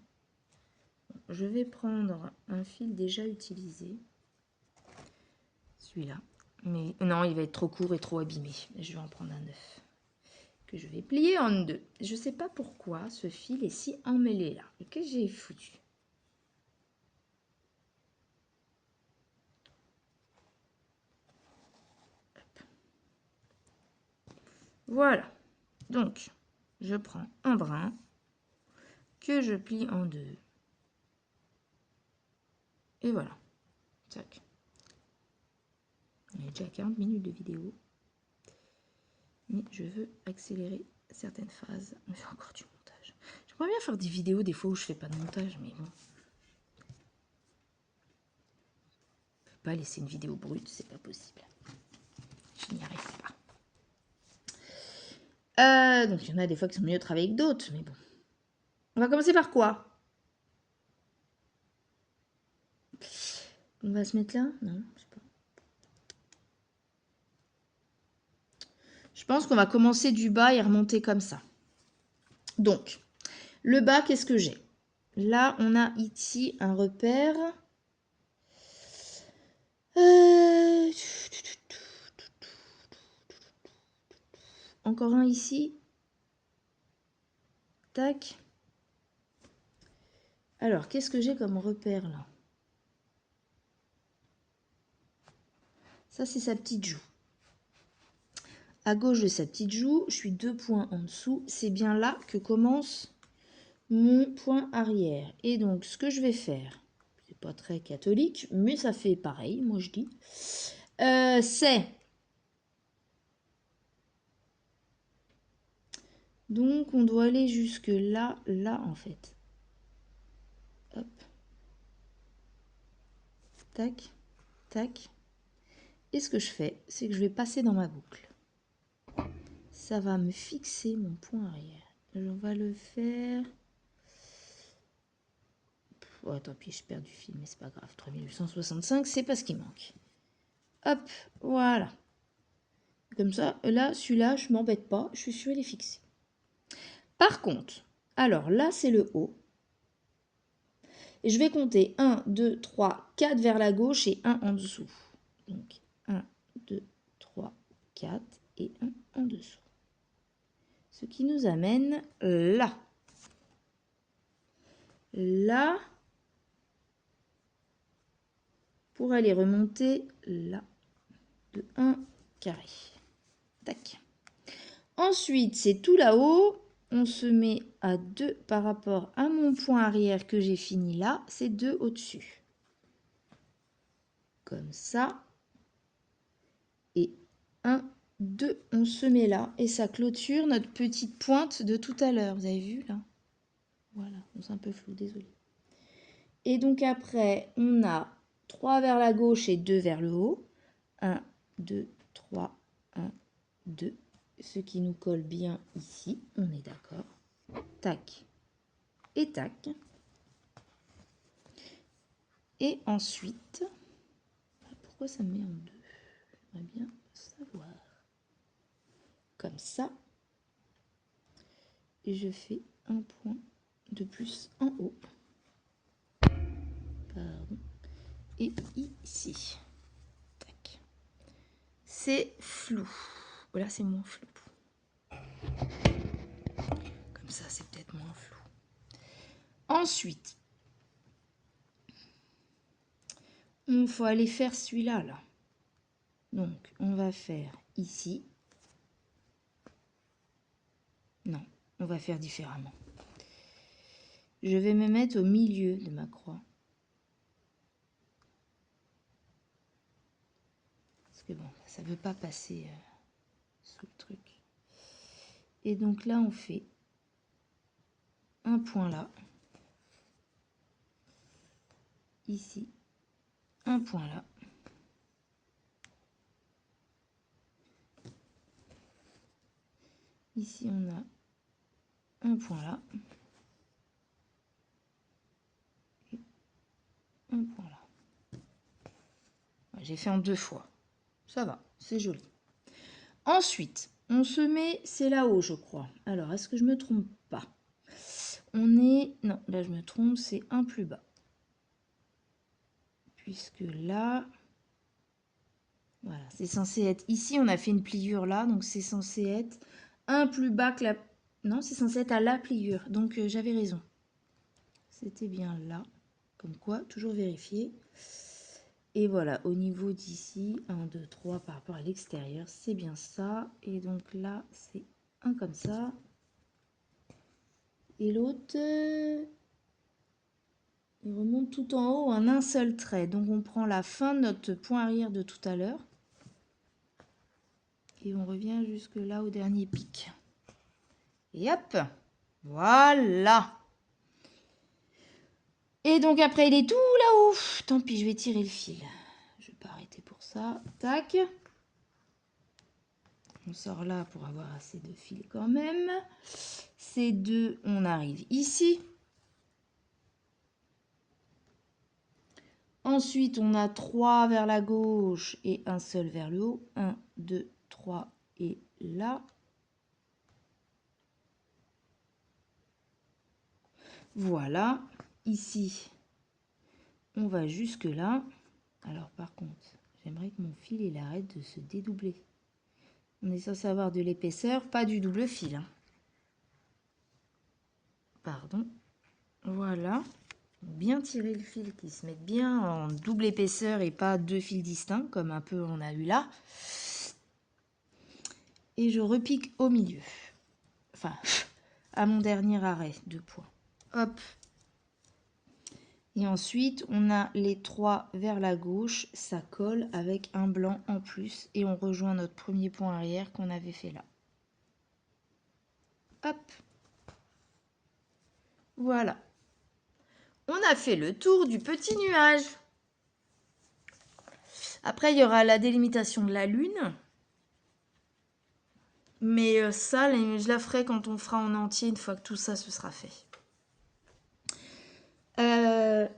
Je vais prendre un fil déjà utilisé. Celui-là. Mais non, il va être trop court et trop abîmé. Je vais en prendre un neuf. Que je vais plier en 2. Je ne sais pas pourquoi ce fil est si emmêlé là. Et que j'ai foutu. Hop. Voilà. Donc, je prends un brin que je plie en 2. Et voilà. Tac. On est déjà à 40 minutes de vidéo. Mais je veux accélérer certaines phases. On fait encore du montage. J'aimerais bien faire des vidéos des fois où je fais pas de montage, mais bon. Je peux pas laisser une vidéo brute, c'est pas possible. Je n'y arrive pas. Donc il y en a des fois qui sont mieux de travailler que d'autres, mais bon. On va commencer par quoi? On va se mettre là? Non, je sais pas. Je pense qu'on va commencer du bas et remonter comme ça. Donc, le bas, qu'est-ce que j'ai? Là, on a ici un repère. Encore un ici. Tac. Alors, qu'est-ce que j'ai comme repère là? Ça, c'est sa petite joue. À gauche de sa petite joue, je suis 2 points en dessous. C'est bien là que commence mon point arrière. Et donc, ce que je vais faire, c'est pas très catholique, mais ça fait pareil, moi je dis, c'est... Donc, on doit aller jusque là, là en fait. Hop. Tac, tac. Et ce que je fais, c'est que je vais passer dans ma boucle. Ça va me fixer mon point arrière. On va le faire... Oh, tant pis, je perds du fil, mais c'est pas grave. 3865, c'est pas ce qui manque. Hop, voilà. Comme ça, là, celui-là, je m'embête pas. Je suis sûre, il est fixé. Par contre, alors là, c'est le haut. Et je vais compter 1, 2, 3, 4 vers la gauche et 1 en dessous. Donc, 1, 2, 3, 4 et 1 en dessous. Ce qui nous amène là. Là, pour aller remonter là, de 1 carré. Tac. Ensuite, c'est tout là-haut. On se met à 2 par rapport à mon point arrière que j'ai fini là. C'est 2 au-dessus. Comme ça. Et 1, 2, on se met là. Et ça clôture notre petite pointe de tout à l'heure. Vous avez vu là? Voilà, c'est un peu flou, désolé. Et donc après, on a 3 vers la gauche et 2 vers le haut. 1, 2, 3, 1, 2. Ce qui nous colle bien ici, on est d'accord. Tac et tac. Et ensuite, pourquoi ça me met en deux? J'aimerais bien savoir. Comme ça. Et je fais un point de plus en haut. Pardon. Et ici. Tac. C'est flou. Là, c'est moins flou. Comme ça, c'est peut-être moins flou. Ensuite, il faut aller faire celui-là, là. Donc, on va faire ici. Non, on va faire différemment. Je vais me mettre au milieu de ma croix. Parce que bon, ça ne veut pas passer sous le truc. Et donc là, on fait un point là. Ici, un point là. Ici, on a un point là. Et un point là. J'ai fait en 2 fois. Ça va, c'est joli. Ensuite, on se met, c'est là-haut, je crois. Alors, est-ce que je me trompe pas? On est, non, là je me trompe, c'est un plus bas. Puisque là, voilà, c'est censé être, ici on a fait une pliure là, donc c'est censé être un plus bas que la, non, c'est censé être à la pliure, donc j'avais raison. C'était bien là, comme quoi, toujours vérifier. Et voilà, au niveau d'ici, 1, 2, 3 par rapport à l'extérieur, c'est bien ça. Et donc là, c'est un comme ça. Et l'autre, il remonte tout en haut en un seul trait. Donc on prend la fin de notre point arrière de tout à l'heure. Et on revient jusque là au dernier pic. Et hop, voilà. Et donc après, il est tout là-haut. Tant pis, je vais tirer le fil. Je vais pas arrêter pour ça. Tac. On sort là pour avoir assez de fil quand même. Ces deux, on arrive ici. Ensuite, on a 3 vers la gauche et un seul vers le haut. 1, 2, 3 et là. Voilà. Ici, on va jusque là. Alors par contre, j'aimerais que mon fil il arrête de se dédoubler. On est censé avoir de l'épaisseur, pas du double fil. Hein. Pardon. Voilà. Bien tirer le fil qui se mette bien en double épaisseur et pas 2 fils distincts comme un peu on a eu là. Et je repique au milieu. Enfin, à mon dernier arrêt, 2 points. Hop. Et ensuite, on a les 3 vers la gauche, ça colle avec un blanc en plus et on rejoint notre premier point arrière qu'on avait fait là. Hop. Voilà. On a fait le tour du petit nuage. Après, il y aura la délimitation de la lune. Mais ça, je la ferai quand on fera en entier, une fois que tout ça se sera fait.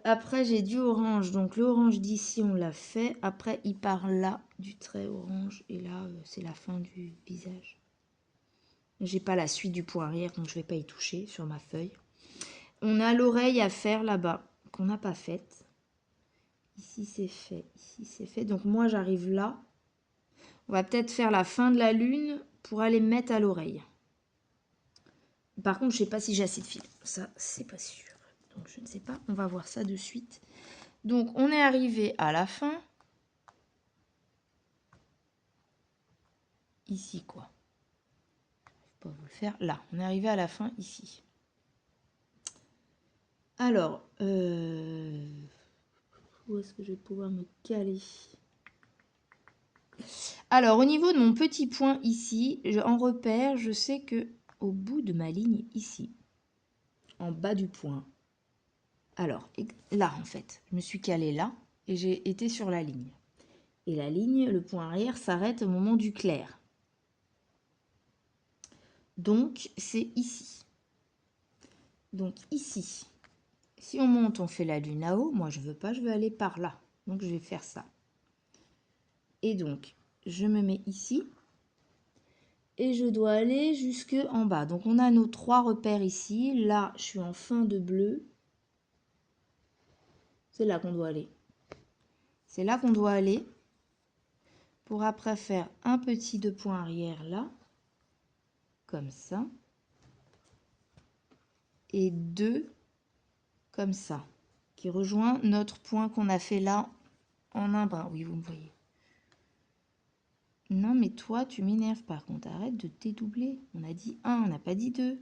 Après, j'ai du orange. Donc, l'orange d'ici, on l'a fait. Après, il part là, du trait orange. Et là, c'est la fin du visage. J'ai pas la suite du point arrière, donc je vais pas y toucher sur ma feuille. On a l'oreille à faire là-bas, qu'on n'a pas faite. Ici, c'est fait. Ici, c'est fait. Donc, moi, j'arrive là. On va peut-être faire la fin de la lune pour aller mettre à l'oreille. Par contre, je ne sais pas si j'ai assez de fil. Ça, c'est pas sûr. Donc, je ne sais pas. On va voir ça de suite. Donc, on est arrivé à la fin. Ici, quoi. Je vais pas vous le faire. Là, on est arrivé à la fin, ici. Alors, où est-ce que je vais pouvoir me caler? Alors, au niveau de mon petit point ici, en repère, je sais que au bout de ma ligne ici, en bas du point, alors, là, en fait, je me suis calée là et j'ai été sur la ligne. Et la ligne, le point arrière, s'arrête au moment du clair. Donc, c'est ici. Donc, ici. Si on monte, on fait la lune là-haut. Moi, je veux pas, je veux aller par là. Donc, je vais faire ça. Et donc, je me mets ici. Et je dois aller jusque en bas. Donc, on a nos 3 repères ici. Là, je suis en fin de bleu. C'est là qu'on doit aller. C'est là qu'on doit aller. Pour après faire un petit 2 points arrière là. Comme ça. Et 2 comme ça. Qui rejoint notre point qu'on a fait là en un brin. Oui, vous me voyez. Non, mais toi, tu m'énerves par contre. Arrête de dédoubler. On a dit 1, on n'a pas dit 2.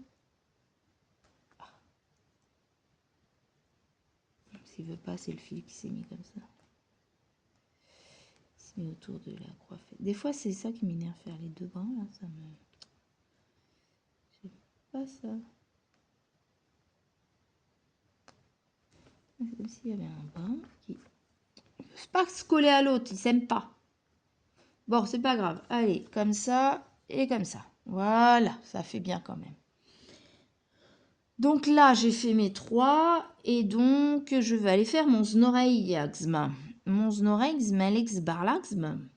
S'il veut pas, c'est le fil qui s'est mis comme ça. Il s'est mis autour de la croix. Des fois, c'est ça qui m'énerve, faire les 2 brins. Là, ça me... J'aime pas ça. C'est comme s'il y avait un brin qui... Ils ne peuvent pas se coller à l'autre, ils s'aiment pas. Bon, c'est pas grave. Allez, comme ça et comme ça. Voilà, ça fait bien quand même. Donc là, j'ai fait mes 3 et donc je vais aller faire mon snoreiaxme. Mon snoreiaxme, Alex Barlaxme.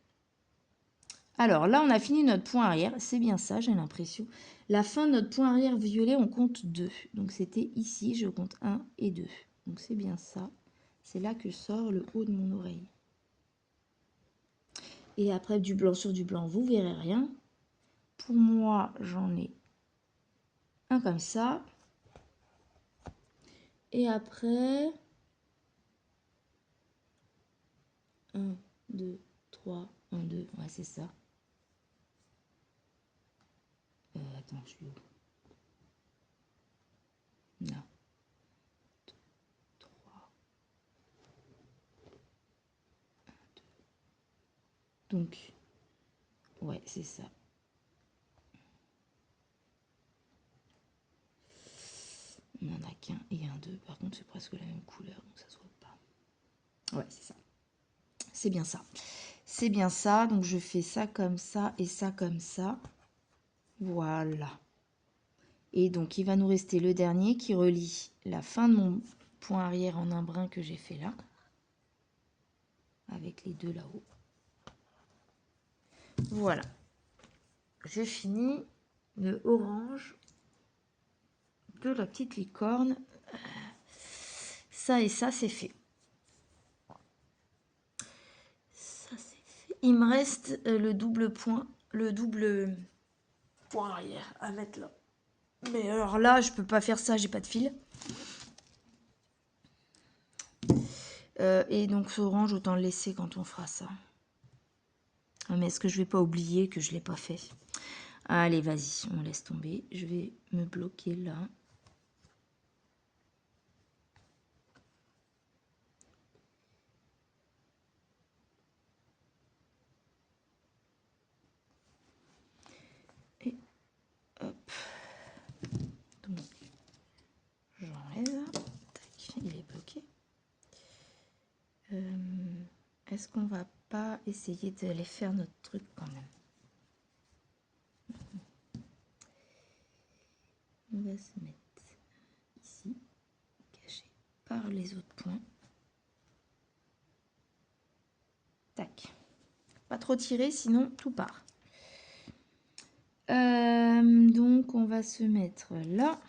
Alors là, on a fini notre point arrière. C'est bien ça, j'ai l'impression. La fin de notre point arrière violet, on compte 2. Donc c'était ici, je compte 1 et 2. Donc c'est bien ça. C'est là que sort le haut de mon oreille. Et après, du blanc sur du blanc, vous verrez rien. Pour moi, j'en ai un comme ça. Et après, 1, 2, 3, 1, 2, ouais, c'est ça. Attends, je suis où? Là. 2, 3. 1, 2. Donc, ouais, c'est ça. On n'en a qu'un et un 2. Par contre, c'est presque la même couleur, donc ça se voit pas. Ouais, c'est ça. C'est bien ça. C'est bien ça. Donc, je fais ça comme ça et ça comme ça. Voilà. Et donc, il va nous rester le dernier qui relie la fin de mon point arrière en un brin que j'ai fait là. Avec les 2 là-haut. Voilà. J'ai fini le orange de la petite licorne. Ça et ça, c'est fait. Ça, c'est fait. Il me reste le double point arrière à mettre là. Mais alors là, je peux pas faire ça, j'ai pas de fil. Et donc, ce orange, autant le laisser quand on fera ça. Mais est-ce que je vais pas oublier que je l'ai pas fait? Allez, vas-y, on laisse tomber. Je vais me bloquer là. est-ce qu'on va pas essayer d'aller faire notre truc quand même? On va se mettre ici, caché par les autres points. Tac. Pas trop tirer, sinon tout part. Donc on va se mettre là.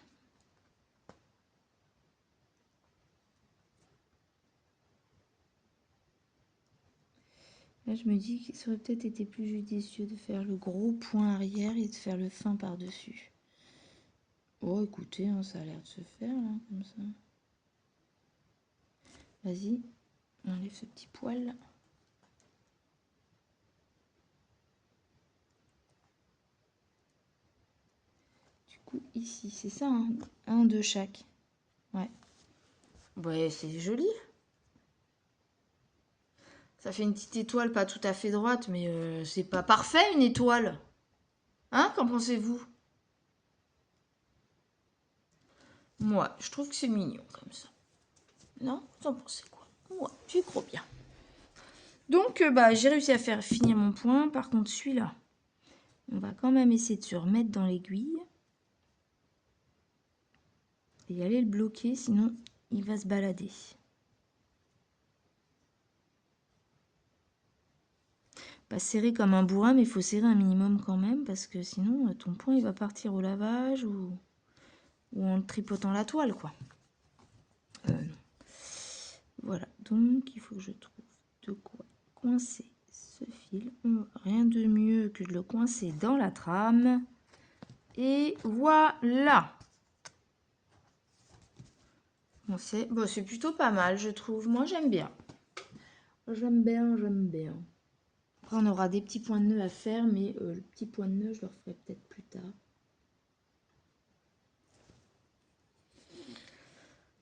Là, je me dis qu'il aurait peut-être été plus judicieux de faire le gros point arrière et de faire le fin par-dessus. Oh, écoutez, hein, ça a l'air de se faire, là, comme ça. Vas-y, on enlève ce petit poil, là. Du coup, ici, c'est ça, hein, un de chaque. Ouais. Ouais, c'est joli. Ça fait une petite étoile pas tout à fait droite, mais c'est pas parfait, une étoile. Hein, qu'en pensez-vous? Moi, je trouve que c'est mignon, comme ça. Non? Vous en pensez quoi? Moi, j'y crois bien. Donc, bah, j'ai réussi à faire finir mon point. Par contre, celui-là, on va quand même essayer de se remettre dans l'aiguille. Et aller le bloquer, sinon il va se balader. Pas serré comme un bourrin, mais il faut serrer un minimum quand même, parce que sinon ton point il va partir au lavage ou en tripotant la toile, quoi. Non. Voilà, donc il faut que je trouve de quoi coincer ce fil. Rien de mieux que de le coincer dans la trame. Et voilà. Bon, c'est plutôt pas mal, je trouve. Moi, j'aime bien. J'aime bien, j'aime bien. Après, on aura des petits points de nœud à faire, mais le petit point de nœud, je le referai peut-être plus tard.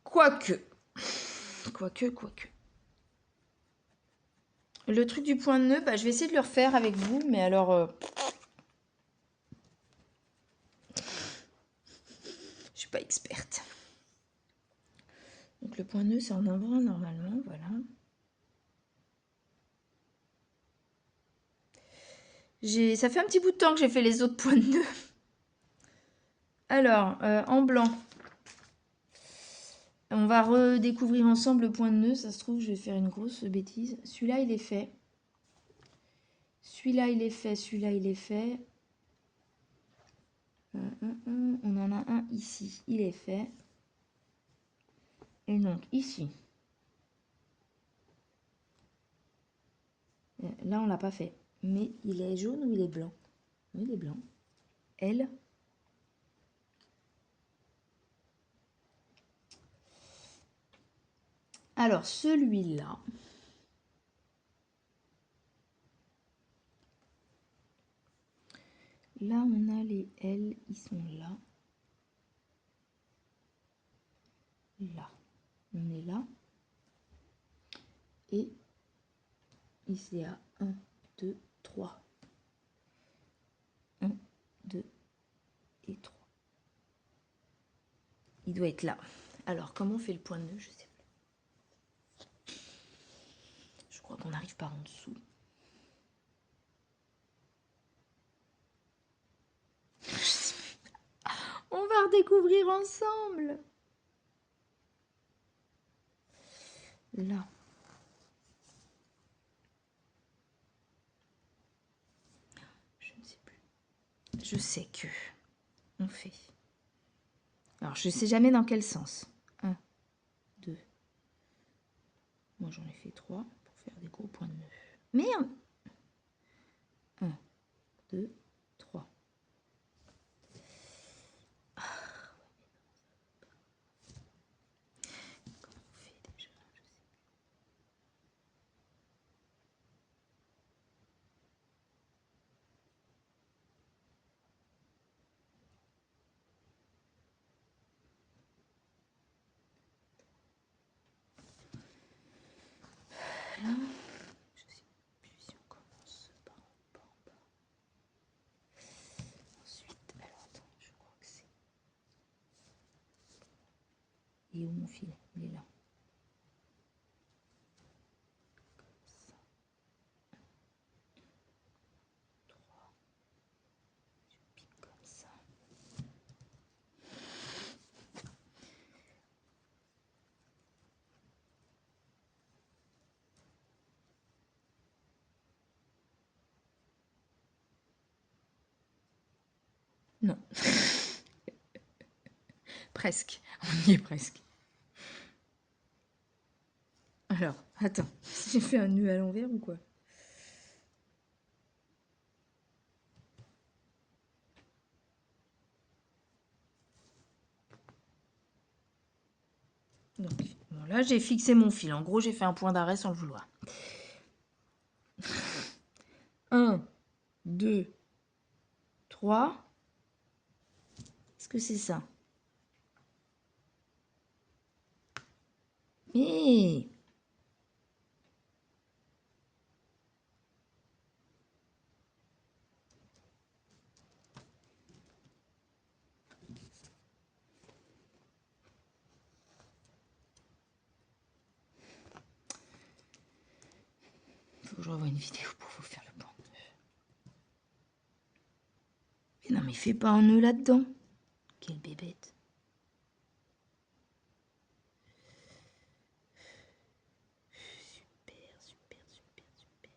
Quoique. Le truc du point de nœud, bah, je vais essayer de le refaire avec vous, mais alors... je suis pas experte. Donc le point de nœud, c'est en avant normalement, voilà. Ça fait un petit bout de temps que j'ai fait les autres points de nœud. Alors, en blanc. On va redécouvrir ensemble le point de nœud. Ça se trouve, je vais faire une grosse bêtise. Celui-là, il est fait. Celui-là, il est fait. Celui-là, il est fait. On en a un ici. Il est fait. Et donc, ici. Là, on l'a pas fait. Mais il est jaune ou il est blanc? Oui, il est blanc. L. Alors, celui-là. Là, on a les L, ils sont là. Là. On est là. Et ici, il y a 1, 2, 3. 1, 2 et 3. Il doit être là. Alors, comment on fait le point de nœud? Je sais plus. Je crois qu'on arrive par en dessous. On va redécouvrir ensemble. Là. Je ne sais plus. Je sais que on fait. Alors, je ne sais jamais dans quel sens. 1, 2. Moi, j'en ai fait 3 pour faire des gros points de nœud. Merde! 1, 2, 3. Comment on fait déjà? Je sais. Là, je sais plus si on commence par en bas. Ensuite, alors attends, je crois que c'est. Il est où mon fil? Il est là. Comme ça. Non. Presque. On y est presque. Alors, attends. J'ai fait un nœud à l'envers ou quoi? Donc, bon, là, j'ai fixé mon fil. En gros, j'ai fait un point d'arrêt sans le vouloir. 1, 2, 3. Est-ce que c'est ça? Mais faut que je revoie une vidéo pour vous faire le point. Mais non, mais fais pas un nœud là-dedans. Quelle bébête. Super, super, super, super.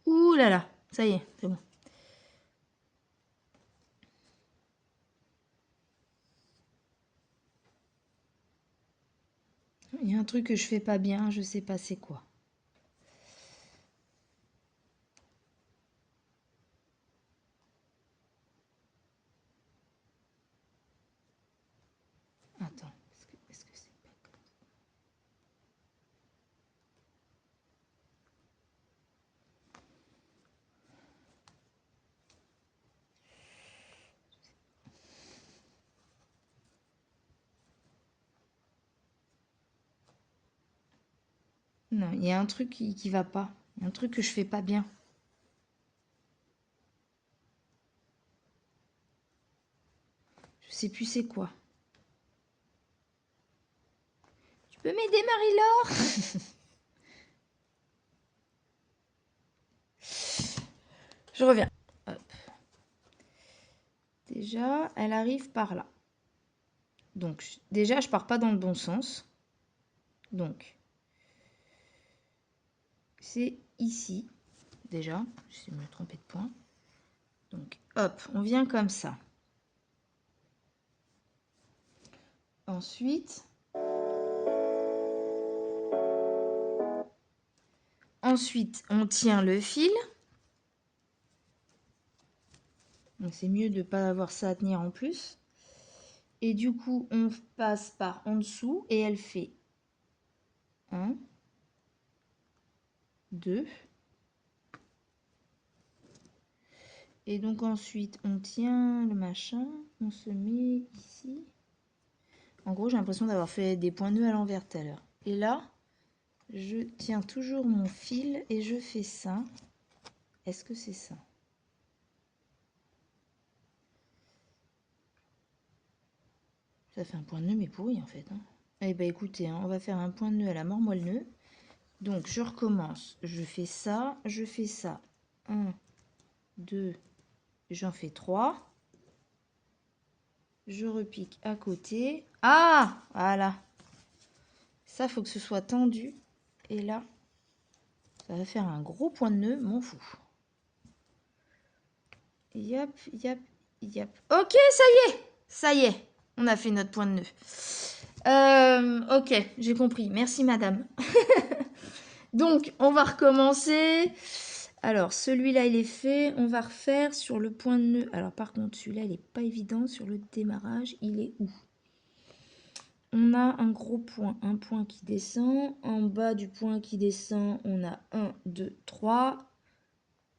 Ouh là là, ça y est, c'est bon. Il y a un truc que je fais pas bien, je sais pas c'est quoi. Attends, est-ce que c'est pas comme ça? Non, il y a un truc qui va pas. Il y a un truc que je fais pas bien. Je sais plus c'est quoi. Tu peux m'aider, Marie-Laure? Je reviens. Hop. Déjà, elle arrive par là. Donc, déjà, je pars pas dans le bon sens. Donc, c'est ici. Déjà, je vais me tromper de point. Donc, hop, on vient comme ça. Ensuite, on tient le fil. Donc, c'est mieux de ne pas avoir ça à tenir en plus. Et du coup, on passe par en dessous et elle fait 1, 2. Et donc ensuite, on tient le machin, on se met ici. En gros, j'ai l'impression d'avoir fait des points nœuds à l'envers tout à l'heure. Et là, je tiens toujours mon fil et je fais ça. Est-ce que c'est ça? Ça fait un point de nœud, mais pourri en fait. Hein. Eh ben écoutez, hein, on va faire un point de nœud à la mort moelle nœud. Donc je recommence. Je fais ça, je fais ça. 1, 2, j'en fais 3. Je repique à côté. Ah, voilà. Ça, faut que ce soit tendu. Et là, ça va faire un gros point de nœud, m'en fous. Yap, yap, yap. Ok, ça y est, on a fait notre point de nœud. Ok, j'ai compris. Merci, madame. Donc, on va recommencer. Alors, celui-là, il est fait. On va refaire sur le point de nœud. Alors, par contre, celui-là, il n'est pas évident. Sur le démarrage, il est où? On a un gros point, un point qui descend. En bas du point qui descend, on a 1, 2, 3.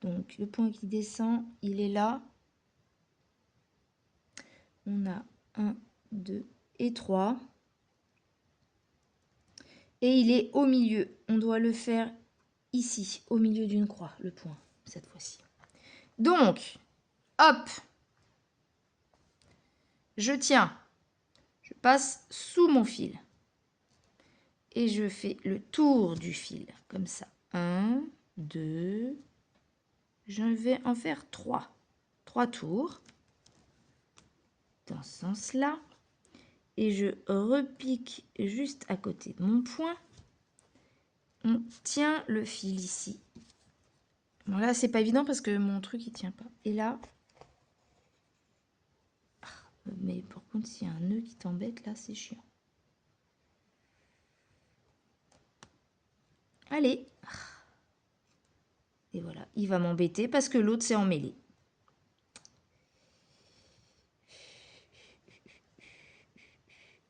Donc, le point qui descend, il est là. On a 1, 2 et 3. Et il est au milieu. On doit le faire ici, au milieu d'une croix, le point, cette fois-ci. Donc, hop, je tiens, je passe sous mon fil. Et je fais le tour du fil, comme ça. 1, 2, je vais en faire 3. 3 tours, dans ce sens-là. Et je repique juste à côté de mon point. On tient le fil ici. Bon, là, c'est pas évident parce que mon truc, il tient pas. Et là... Mais par contre, s'il y a un nœud qui t'embête, là, c'est chiant. Allez. Et voilà, il va m'embêter parce que l'autre s'est emmêlé.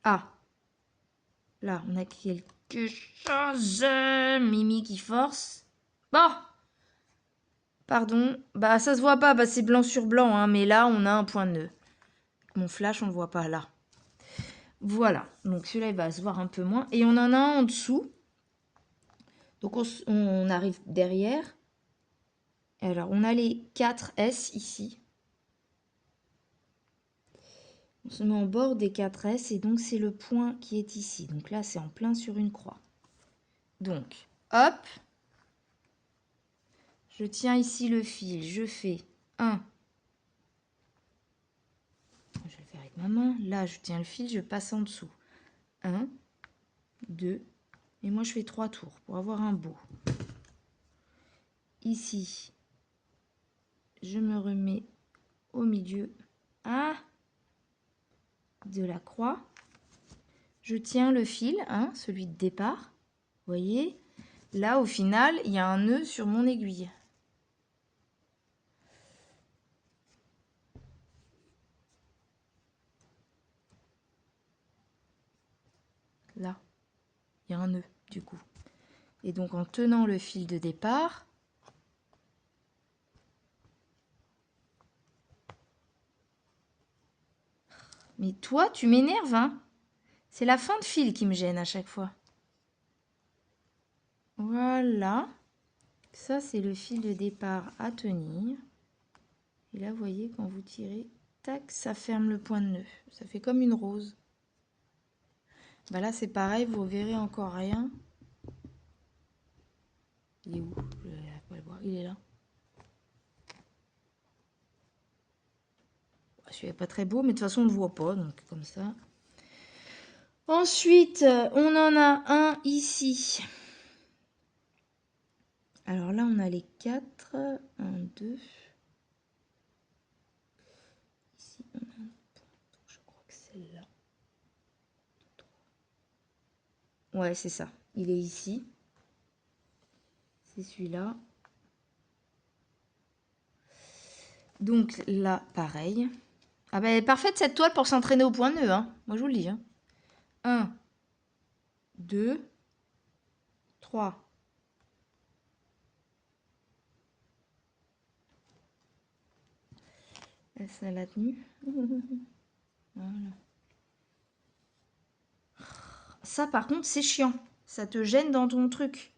Ah. Là, on a quelque chose. Mimi qui force. Bon. Pardon. Bah, ça se voit pas. Bah, c'est blanc sur blanc. Hein, mais là, on a un point de nœud. Mon flash, on le voit pas là. Voilà. Donc, celui-là, il va se voir un peu moins. Et on en a un en dessous. Donc, on arrive derrière. Alors, on a les 4 S ici. On se met en bord des 4 S. Et donc, c'est le point qui est ici. Donc là, c'est en plein sur une croix. Donc, hop. Je tiens ici le fil. Je fais 1. Je vais le faire avec ma main. Là, je tiens le fil, je passe en dessous. 1, 2, et moi je fais 3 tours pour avoir un bout. Ici, je me remets au milieu de la croix. Je tiens le fil, celui de départ. Vous voyez, là au final, il y a un nœud sur mon aiguille. Là, il y a un nœud du coup. Et donc en tenant le fil de départ, mais toi, tu m'énerves, hein? C'est la fin de fil qui me gêne à chaque fois. Voilà. Ça, c'est le fil de départ à tenir. Et là, vous voyez, quand vous tirez, tac, ça ferme le point de nœud. Ça fait comme une rose. Bah là, c'est pareil, vous verrez encore rien. Il est où? Je vais pas le voir. Il est là. Celui-là n'est pas très beau, mais de toute façon, on ne le voit pas, donc comme ça. Ensuite, on en a un ici. Alors là, on a les 4. 1, 2. Ici, on a un point. Je crois que c'est là. Ouais, c'est ça. Il est ici. C'est celui-là. Donc là, pareil. Ah ben, parfaite cette toile pour s'entraîner au point nœud. Hein. Moi, je vous le dis. Hein. 1, 2, 3. Ça l'a tenu. Voilà. Ça, par contre, c'est chiant. Ça te gêne dans ton truc.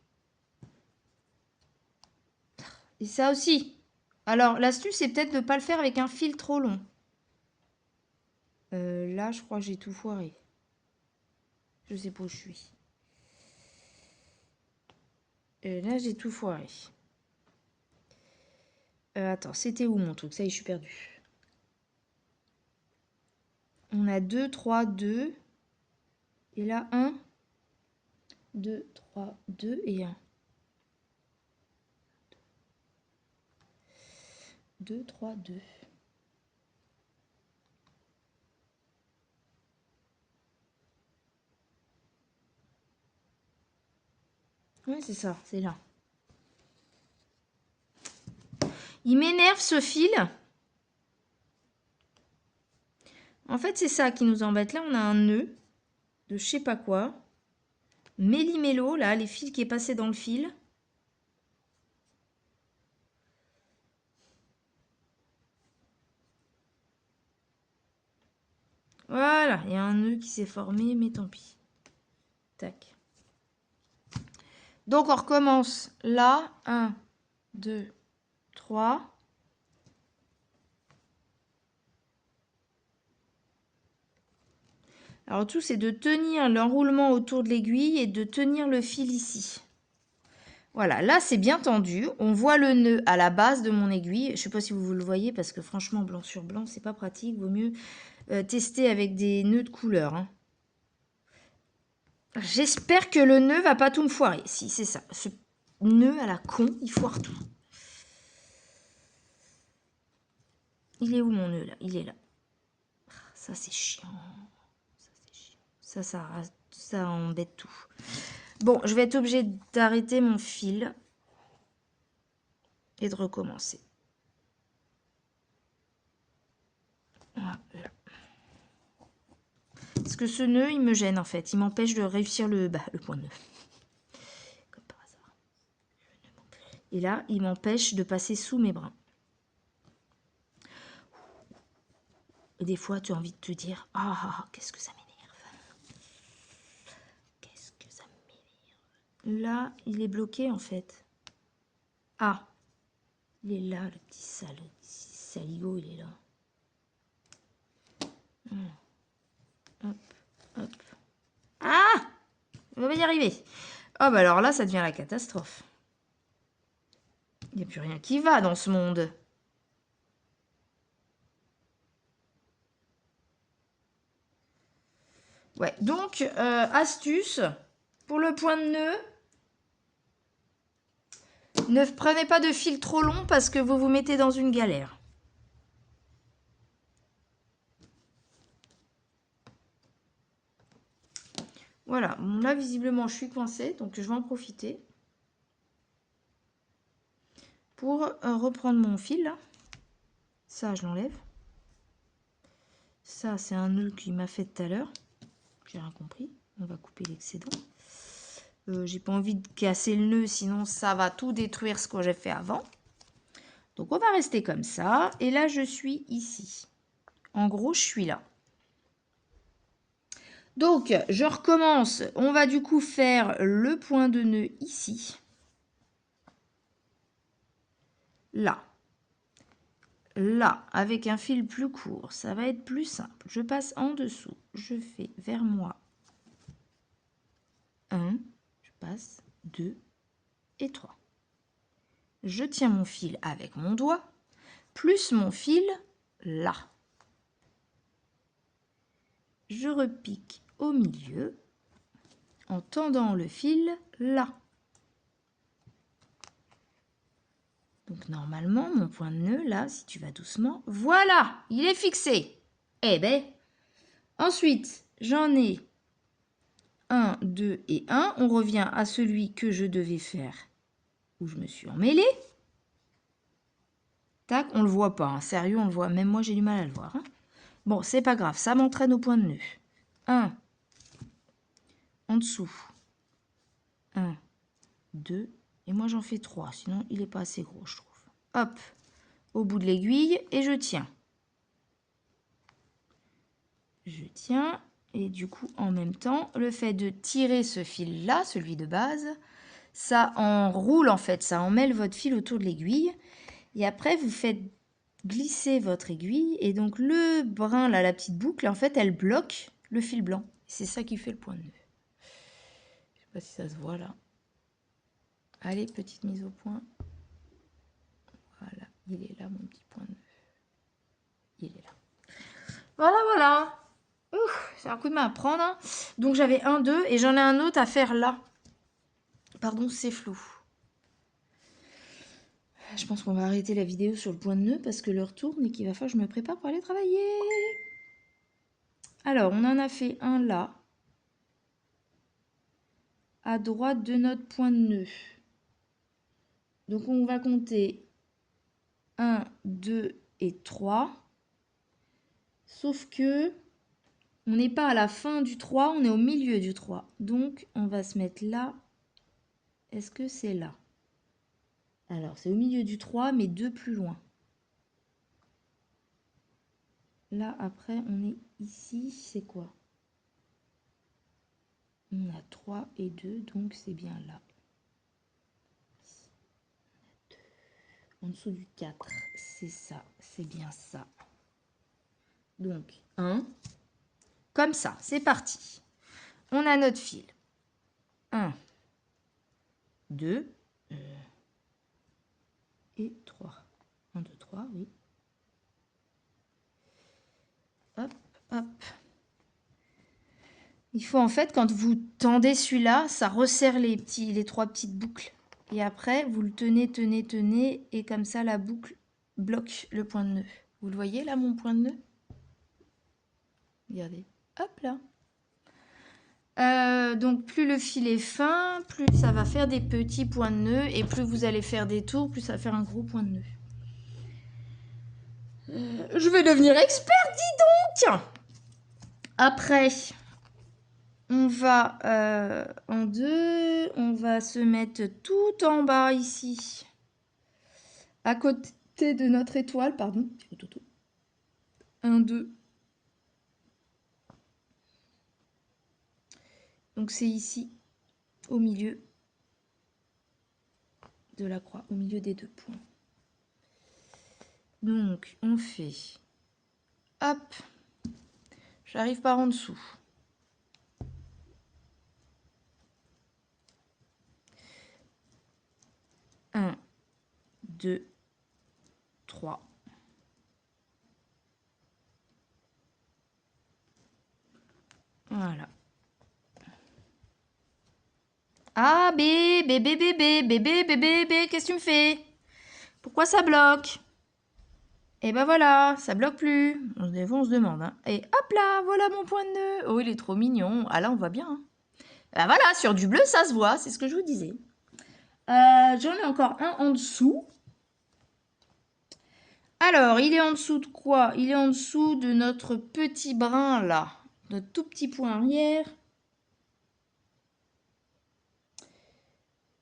Et ça aussi. Alors, l'astuce, c'est peut-être de ne pas le faire avec un fil trop long. Là, je crois que j'ai tout foiré. Je sais pas où je suis. Là, j'ai tout foiré. Attends, c'était où mon truc? Ça y est, je suis perdue. On a 2, 3, 2. Et là, 1, 2, 3, 2 et 1. 2, 3, 2. Oui, c'est ça, c'est là. Il m'énerve ce fil. En fait, c'est ça qui nous embête. Là, on a un nœud de je sais pas quoi. Méli-mélo, là, les fils qui est passé dans le fil. Voilà, il y a un nœud qui s'est formé, mais tant pis. Tac. Donc, on recommence là. 1, 2, 3. Alors, tout, c'est de tenir l'enroulement autour de l'aiguille et de tenir le fil ici. Voilà, là, c'est bien tendu. On voit le nœud à la base de mon aiguille. Je ne sais pas si vous le voyez parce que franchement, blanc sur blanc, c'est pas pratique. Vaut mieux tester avec des nœuds de couleur. Hein. J'espère que le nœud va pas tout me foirer. Si, c'est ça. Ce nœud à la con, il foire tout. Il est où mon nœud là? Il est là. Ça c'est chiant. Ça embête tout. Bon, je vais être obligée d'arrêter mon fil et de recommencer. Voilà. Parce que ce nœud, il me gêne en fait. Il m'empêche de réussir le point de nœud. Comme par hasard. Et là, il m'empêche de passer sous mes brins. Et des fois, tu as envie de te dire, qu'est-ce que ça m'énerve. Qu'est-ce que ça m'énerve. Là, il est bloqué en fait. Ah, il est là, le petit saligo, il est là. Hop, hop. Ah! On va y arriver. Oh, bah alors là, ça devient la catastrophe. Il n'y a plus rien qui va dans ce monde. Ouais, donc, astuce, pour le point de nœud, ne prenez pas de fil trop long parce que vous vous mettez dans une galère. Voilà, bon, là, visiblement, je suis coincée, donc je vais en profiter pour reprendre mon fil, là. Ça, je l'enlève. Ça, c'est un nœud qu'il m'a fait tout à l'heure. J'ai rien compris. On va couper l'excédent. J'ai pas envie de casser le nœud, sinon ça va tout détruire ce que j'ai fait avant. Donc on va rester comme ça. Et là, je suis ici. En gros, je suis là. Donc, je recommence. On va du coup faire le point de nœud ici. Là. Là, avec un fil plus court, ça va être plus simple. Je passe en dessous. Je fais vers moi 1. Je passe 2 et 3. Je tiens mon fil avec mon doigt, plus mon fil là. Je repique au milieu en tendant le fil là. Donc normalement, mon point de nœud, là, si tu vas doucement, voilà, il est fixé. Eh ben, ensuite, j'en ai 1, 2 et 1. On revient à celui que je devais faire où je me suis emmêlée. Tac, on le voit pas, hein. Sérieux, on le voit. Même moi, j'ai du mal à le voir. Hein. Bon, c'est pas grave, ça m'entraîne au point de nœud. 1, en dessous. 1, 2, et moi j'en fais 3, sinon il n'est pas assez gros, je trouve. Hop, au bout de l'aiguille, et je tiens. Je tiens, et du coup, en même temps, le fait de tirer ce fil-là, celui de base, ça enroule en fait, ça emmêle votre fil autour de l'aiguille. Et après, vous faites glisser votre aiguille, et donc le brin, là, la petite boucle, en fait, elle bloque le fil blanc. C'est ça qui fait le point de nœud. Je sais pas si ça se voit là. Allez, petite mise au point. Voilà, il est là, mon petit point de nœud. Il est là. Voilà, voilà. C'est un coup de main à prendre. Hein. Donc, j'avais 1, 2, et j'en ai un autre à faire là. Pardon, c'est flou. Je pense qu'on va arrêter la vidéo sur le point de nœud parce que l'heure tourne et qu'il va falloir que je me prépare pour aller travailler. Alors, on en a fait un là. À droite de notre point de nœud. Donc, on va compter 1, 2 et 3. Sauf que on n'est pas à la fin du 3, on est au milieu du 3. Donc, on va se mettre là. Est-ce que c'est là? Alors, c'est au milieu du 3, mais 2 plus loin. Là, après, on est ici. C'est quoi? On a 3 et 2, donc c'est bien là. En dessous du 4, c'est ça, c'est bien ça. Donc, 1. Comme ça, c'est parti. On a notre fil. 1, 2 et 3. 1, 2, 3, oui. Hop, hop. Il faut en fait, quand vous tendez celui-là, ça resserre les 3 petites boucles. Et après, vous le tenez, et comme ça, la boucle bloque le point de nœud. Vous le voyez là, mon point de nœud? Regardez, hop là. Donc plus le fil est fin, plus ça va faire des petits points de nœud, et plus vous allez faire des tours, plus ça va faire un gros point de nœud. Je vais devenir expert, dis donc. Après, on va en deux, on va se mettre tout en bas ici, à côté de notre étoile, pardon. 1, 2. Donc c'est ici, au milieu de la croix, au milieu des deux points. Donc on fait, hop, j'arrive par en dessous. 1, 2, 3. Voilà. A, B, B, B, B, B, B, B, B, B, B, qu'est-ce que tu me fais? Pourquoi ça bloque? Et ben voilà, ça bloque plus. Des fois, on se demande. Hein. Et hop là, voilà mon point de nœud. Oh, il est trop mignon. Ah là, on voit bien. Hein. Ben voilà, sur du bleu, ça se voit. C'est ce que je vous disais. J'en ai encore un en dessous. Alors, il est en dessous de quoi? Il est en dessous de notre petit brin là. Notre tout petit point arrière.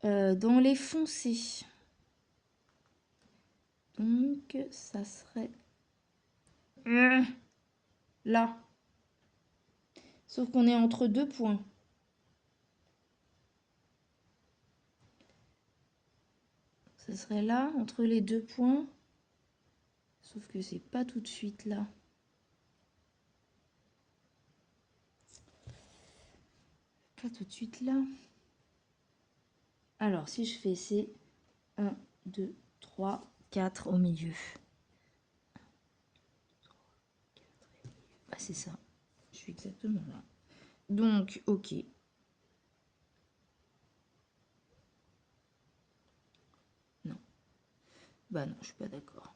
Dans les foncés. Donc, ça serait là. Sauf qu'on est entre deux points. Ça serait là, entre les deux points. Sauf que c'est pas tout de suite là. Pas tout de suite là. Alors, si je fais c'est 1, 2, 3, 4 au milieu. Bah, c'est ça. Je suis exactement là. Donc, ok. Non. Bah non, je suis pas d'accord.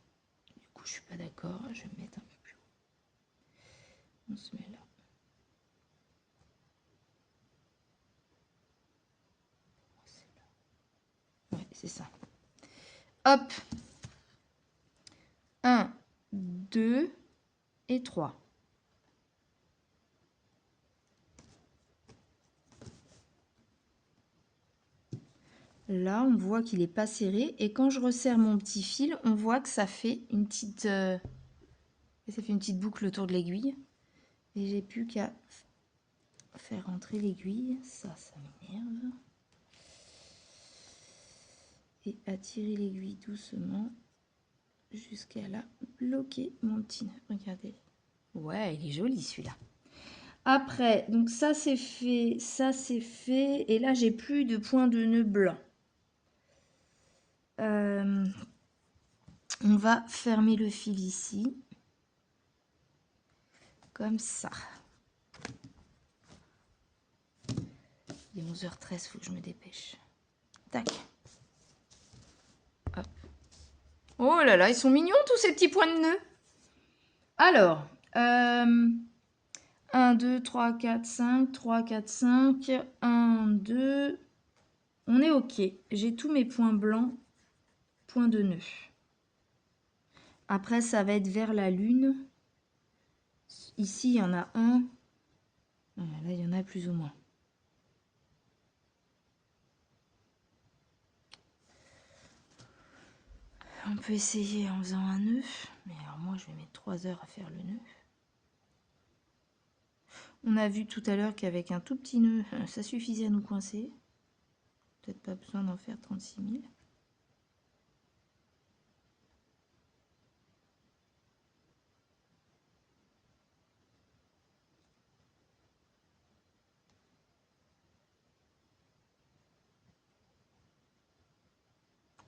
Du coup, je suis pas d'accord. Je vais me mettre un peu plus haut. On se met là. Ouais, c'est ça. Hop. 1, 2 et 3. Là, on voit qu'il n'est pas serré. Et quand je resserre mon petit fil, on voit que ça fait une petite, boucle autour de l'aiguille. Et j'ai plus qu'à faire rentrer l'aiguille. Ça m'énerve. Et attirer l'aiguille doucement jusqu'à là bloquer mon petit nœud. Regardez. Ouais, il est joli celui-là. Après, donc ça c'est fait, ça c'est fait. Et là, j'ai plus de point de nœud blanc. On va fermer le fil ici. Comme ça. Il est 11h13, il faut que je me dépêche. Tac. Hop. Oh là là, ils sont mignons tous ces petits points de nœud. Alors, 1, 2, 3, 4, 5, 3, 4, 5, 1, 2. On est OK. J'ai tous mes points blancs, points de nœud. Après, ça va être vers la lune. Ici, il y en a un. Là, il y en a plus ou moins. On peut essayer en faisant un nœud. Mais alors moi, je vais mettre 3 heures à faire le nœud. On a vu tout à l'heure qu'avec un tout petit nœud, ça suffisait à nous coincer. Peut-être pas besoin d'en faire 36 000.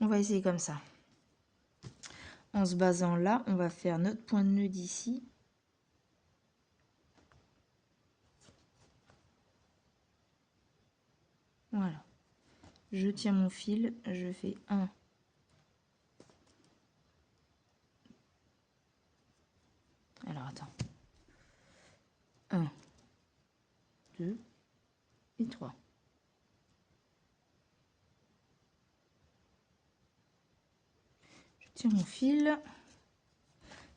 On va essayer comme ça. En se basant là, on va faire notre point de nœud d'ici. Voilà. Je tiens mon fil, je fais 1, attends. 1, 2 et 3. Je tire mon fil.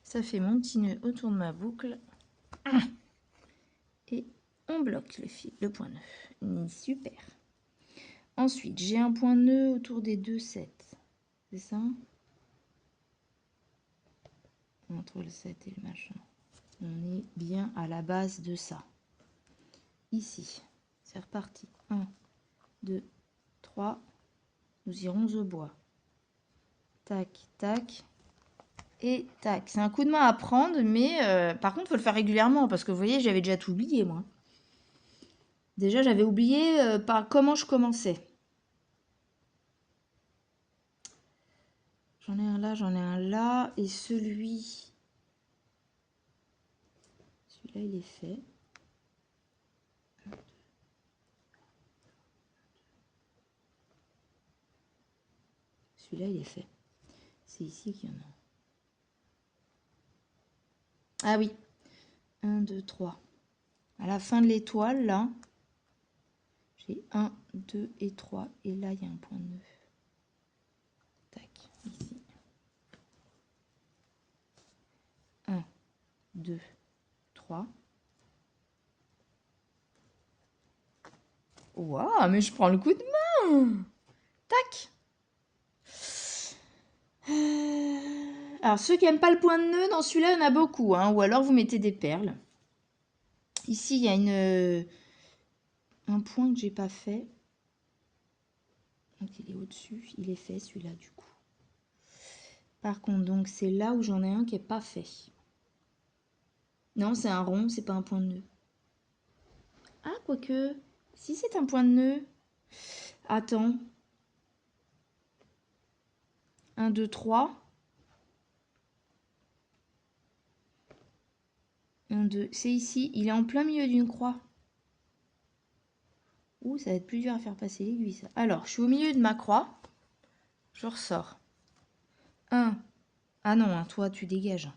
Ça fait mon petit nœud autour de ma boucle. Et on bloque le fil, le point nœud. Super. Ensuite, j'ai un point nœud autour des 2 7. C'est ça? Entre le 7 et le machin. On est bien à la base de ça. Ici, c'est reparti. 1, 2, 3. Nous irons au bois. Tac, tac. Et tac. C'est un coup de main à prendre, mais par contre, il faut le faire régulièrement parce que vous voyez, j'avais déjà tout oublié, moi. Déjà, j'avais oublié par comment je commençais. J'en ai un là, j'en ai un là. Et celui-là, il est fait. Celui-là, il est fait. C'est ici qu'il y en a. Ah oui. 1, 2, 3. À la fin de l'étoile, là, j'ai 1, 2 et 3. Et là, il y a un point nœud. Tac, ici. 1, 2, 3. Waouh, mais je prends le coup de main. Tac. Alors, ceux qui n'aiment pas le point de nœud, dans celui-là, il y en a beaucoup. Hein, ou alors, vous mettez des perles. Ici, il y a un point que j'ai pas fait. Donc, il est au-dessus. Il est fait, celui-là, du coup. Par contre, donc, c'est là où j'en ai un qui n'est pas fait. Non, c'est un rond, c'est pas un point de nœud. Ah, quoique. Si c'est un point de nœud. Attends. 1, 2, 3. 1, 2. C'est ici. Il est en plein milieu d'une croix. Ouh, ça va être plus dur à faire passer l'aiguille, ça. Alors, je suis au milieu de ma croix. Je ressors. 1. Ah non, hein, toi, tu dégages.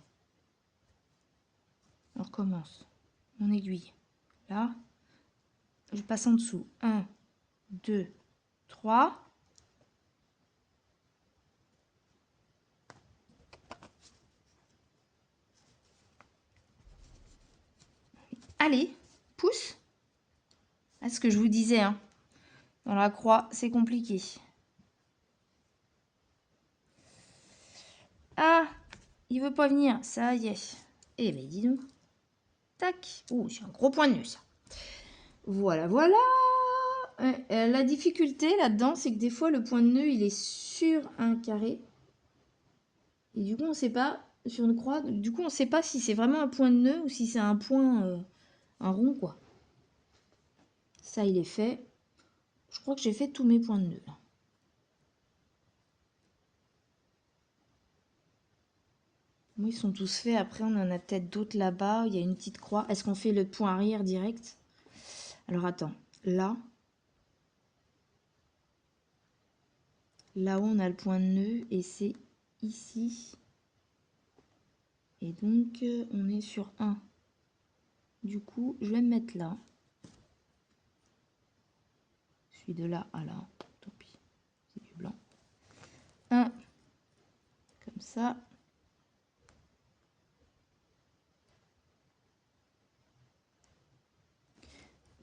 On recommence. Mon aiguille. Là. Je passe en dessous. 1, 2, 3. Allez, pousse. Ah, ce que je vous disais, hein. Dans la croix, c'est compliqué. Ah, il veut pas venir. Ça y est. Eh ben, dis donc. Tac. Ouh, c'est un gros point de nœud, ça. Voilà, voilà. La difficulté là-dedans, c'est que des fois, le point de nœud, il est sur un carré. Et du coup, on ne sait pas, sur une croix, du coup, on ne sait pas si c'est vraiment un point de nœud ou si c'est un point, un rond, quoi. Ça, il est fait. Je crois que j'ai fait tous mes points de nœud, là. Moi, ils sont tous faits. Après, on en a peut-être d'autres là-bas. Il y a une petite croix. Est-ce qu'on fait le point arrière direct? Alors, attends. Là. Là-haut, on a le point de nœud. Et c'est ici. Et donc, on est sur 1. Du coup, je vais me mettre là. Je suis de là à là. Tant pis. C'est du blanc. 1. Comme ça.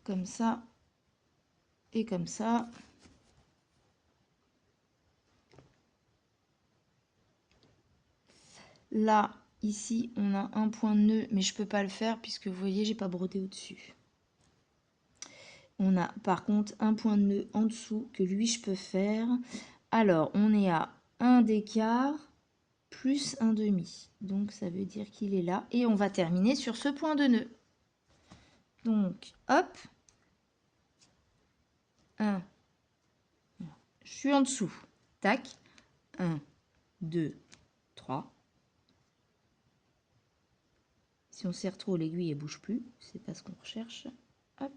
Comme ça. Et comme ça. Là, ici, on a un point de nœud, mais je ne peux pas le faire puisque vous voyez, j'ai pas brodé au-dessus. On a par contre un point de nœud en dessous que lui, je peux faire. Alors, on est à 1 d'écart plus 1 demi. Donc, ça veut dire qu'il est là. Et on va terminer sur ce point de nœud. Donc, hop. 1. Je suis en dessous. Tac. 1, 2, 3. Si on serre trop, l'aiguille ne bouge plus. C'est pas ce qu'on recherche. Hop.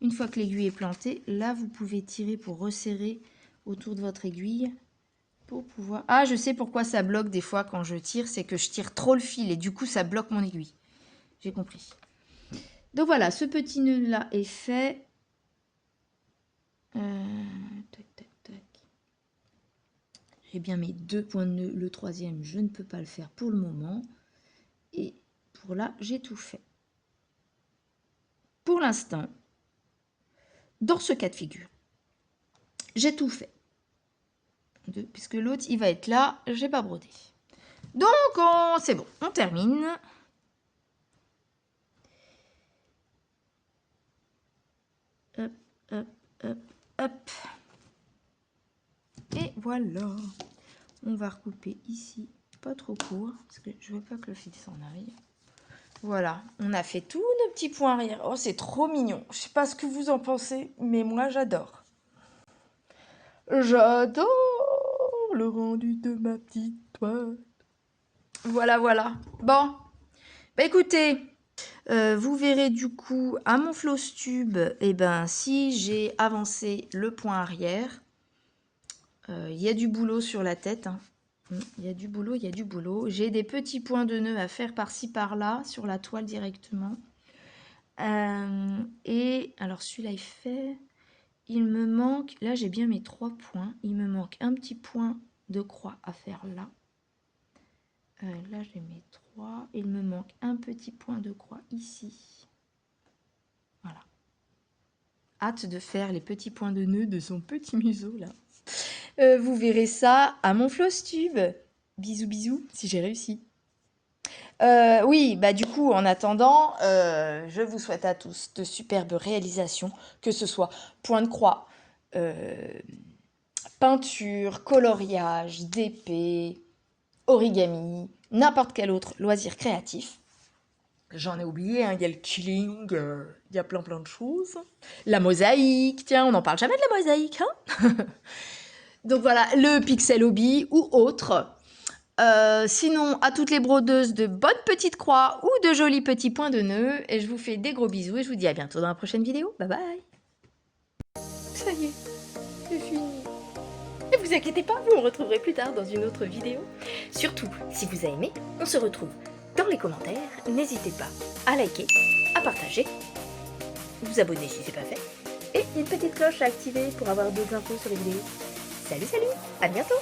Une fois que l'aiguille est plantée, là, vous pouvez tirer pour resserrer autour de votre aiguille. Pour pouvoir... Ah, je sais pourquoi ça bloque des fois quand je tire. C'est que je tire trop le fil et du coup, ça bloque mon aiguille. j'ai compris. Donc voilà, ce petit nœud là est fait. Tac, tac, tac. J'ai bien mes 2 points de nœud. Le troisième, je ne peux pas le faire pour le moment. Et pour là, j'ai tout fait. Pour l'instant, dans ce cas de figure, j'ai tout fait. Puisque l'autre, il va être là, j'ai pas brodé. Donc, c'est bon, on termine. Hop, hop, hop, hop. Et voilà. On va recouper ici, pas trop court, parce que je veux pas que le fil s'en aille. Voilà, on a fait tous nos petits points arrière. Oh, c'est trop mignon. Je sais pas ce que vous en pensez, mais moi, j'adore. J'adore le rendu de ma petite toile. Voilà, voilà. Bon, bah écoutez, vous verrez du coup à mon floss tube, eh ben, si j'ai avancé le point arrière, il y a du boulot sur la tête. Hein. Il y a du boulot, il y a du boulot. J'ai des petits points de nœud à faire par-ci par-là sur la toile directement. Et alors celui-là est fait. Il me manque, là j'ai bien mes 3 points. Il me manque un petit point de croix à faire là. Là j'ai mes 3. Il me manque un petit point de croix ici. Voilà. Hâte de faire les petits points de nœud de son petit museau là. Vous verrez ça à mon floss tube. Bisous bisous si j'ai réussi. Oui, bah du coup, en attendant, je vous souhaite à tous de superbes réalisations, que ce soit point de croix, peinture, coloriage, d'épée, origami, n'importe quel autre loisir créatif. J'en ai oublié, hein, il y a le killing, il y a plein de choses. La mosaïque, tiens, on n'en parle jamais de la mosaïque, hein. Donc voilà, le pixel hobby ou autre. Sinon, à toutes les brodeuses, de bonnes petites croix ou de jolis petits points de nœud. Et je vous fais des gros bisous et je vous dis à bientôt dans la prochaine vidéo. Bye bye. Ça y est, c'est fini. Ne vous inquiétez pas, vous me retrouverez plus tard dans une autre vidéo. Surtout, si vous avez aimé, on se retrouve dans les commentaires. N'hésitez pas à liker, à partager, vous abonner si ce n'est pas fait. Et une petite cloche à activer pour avoir d'autres infos sur les vidéos. Salut, salut, à bientôt.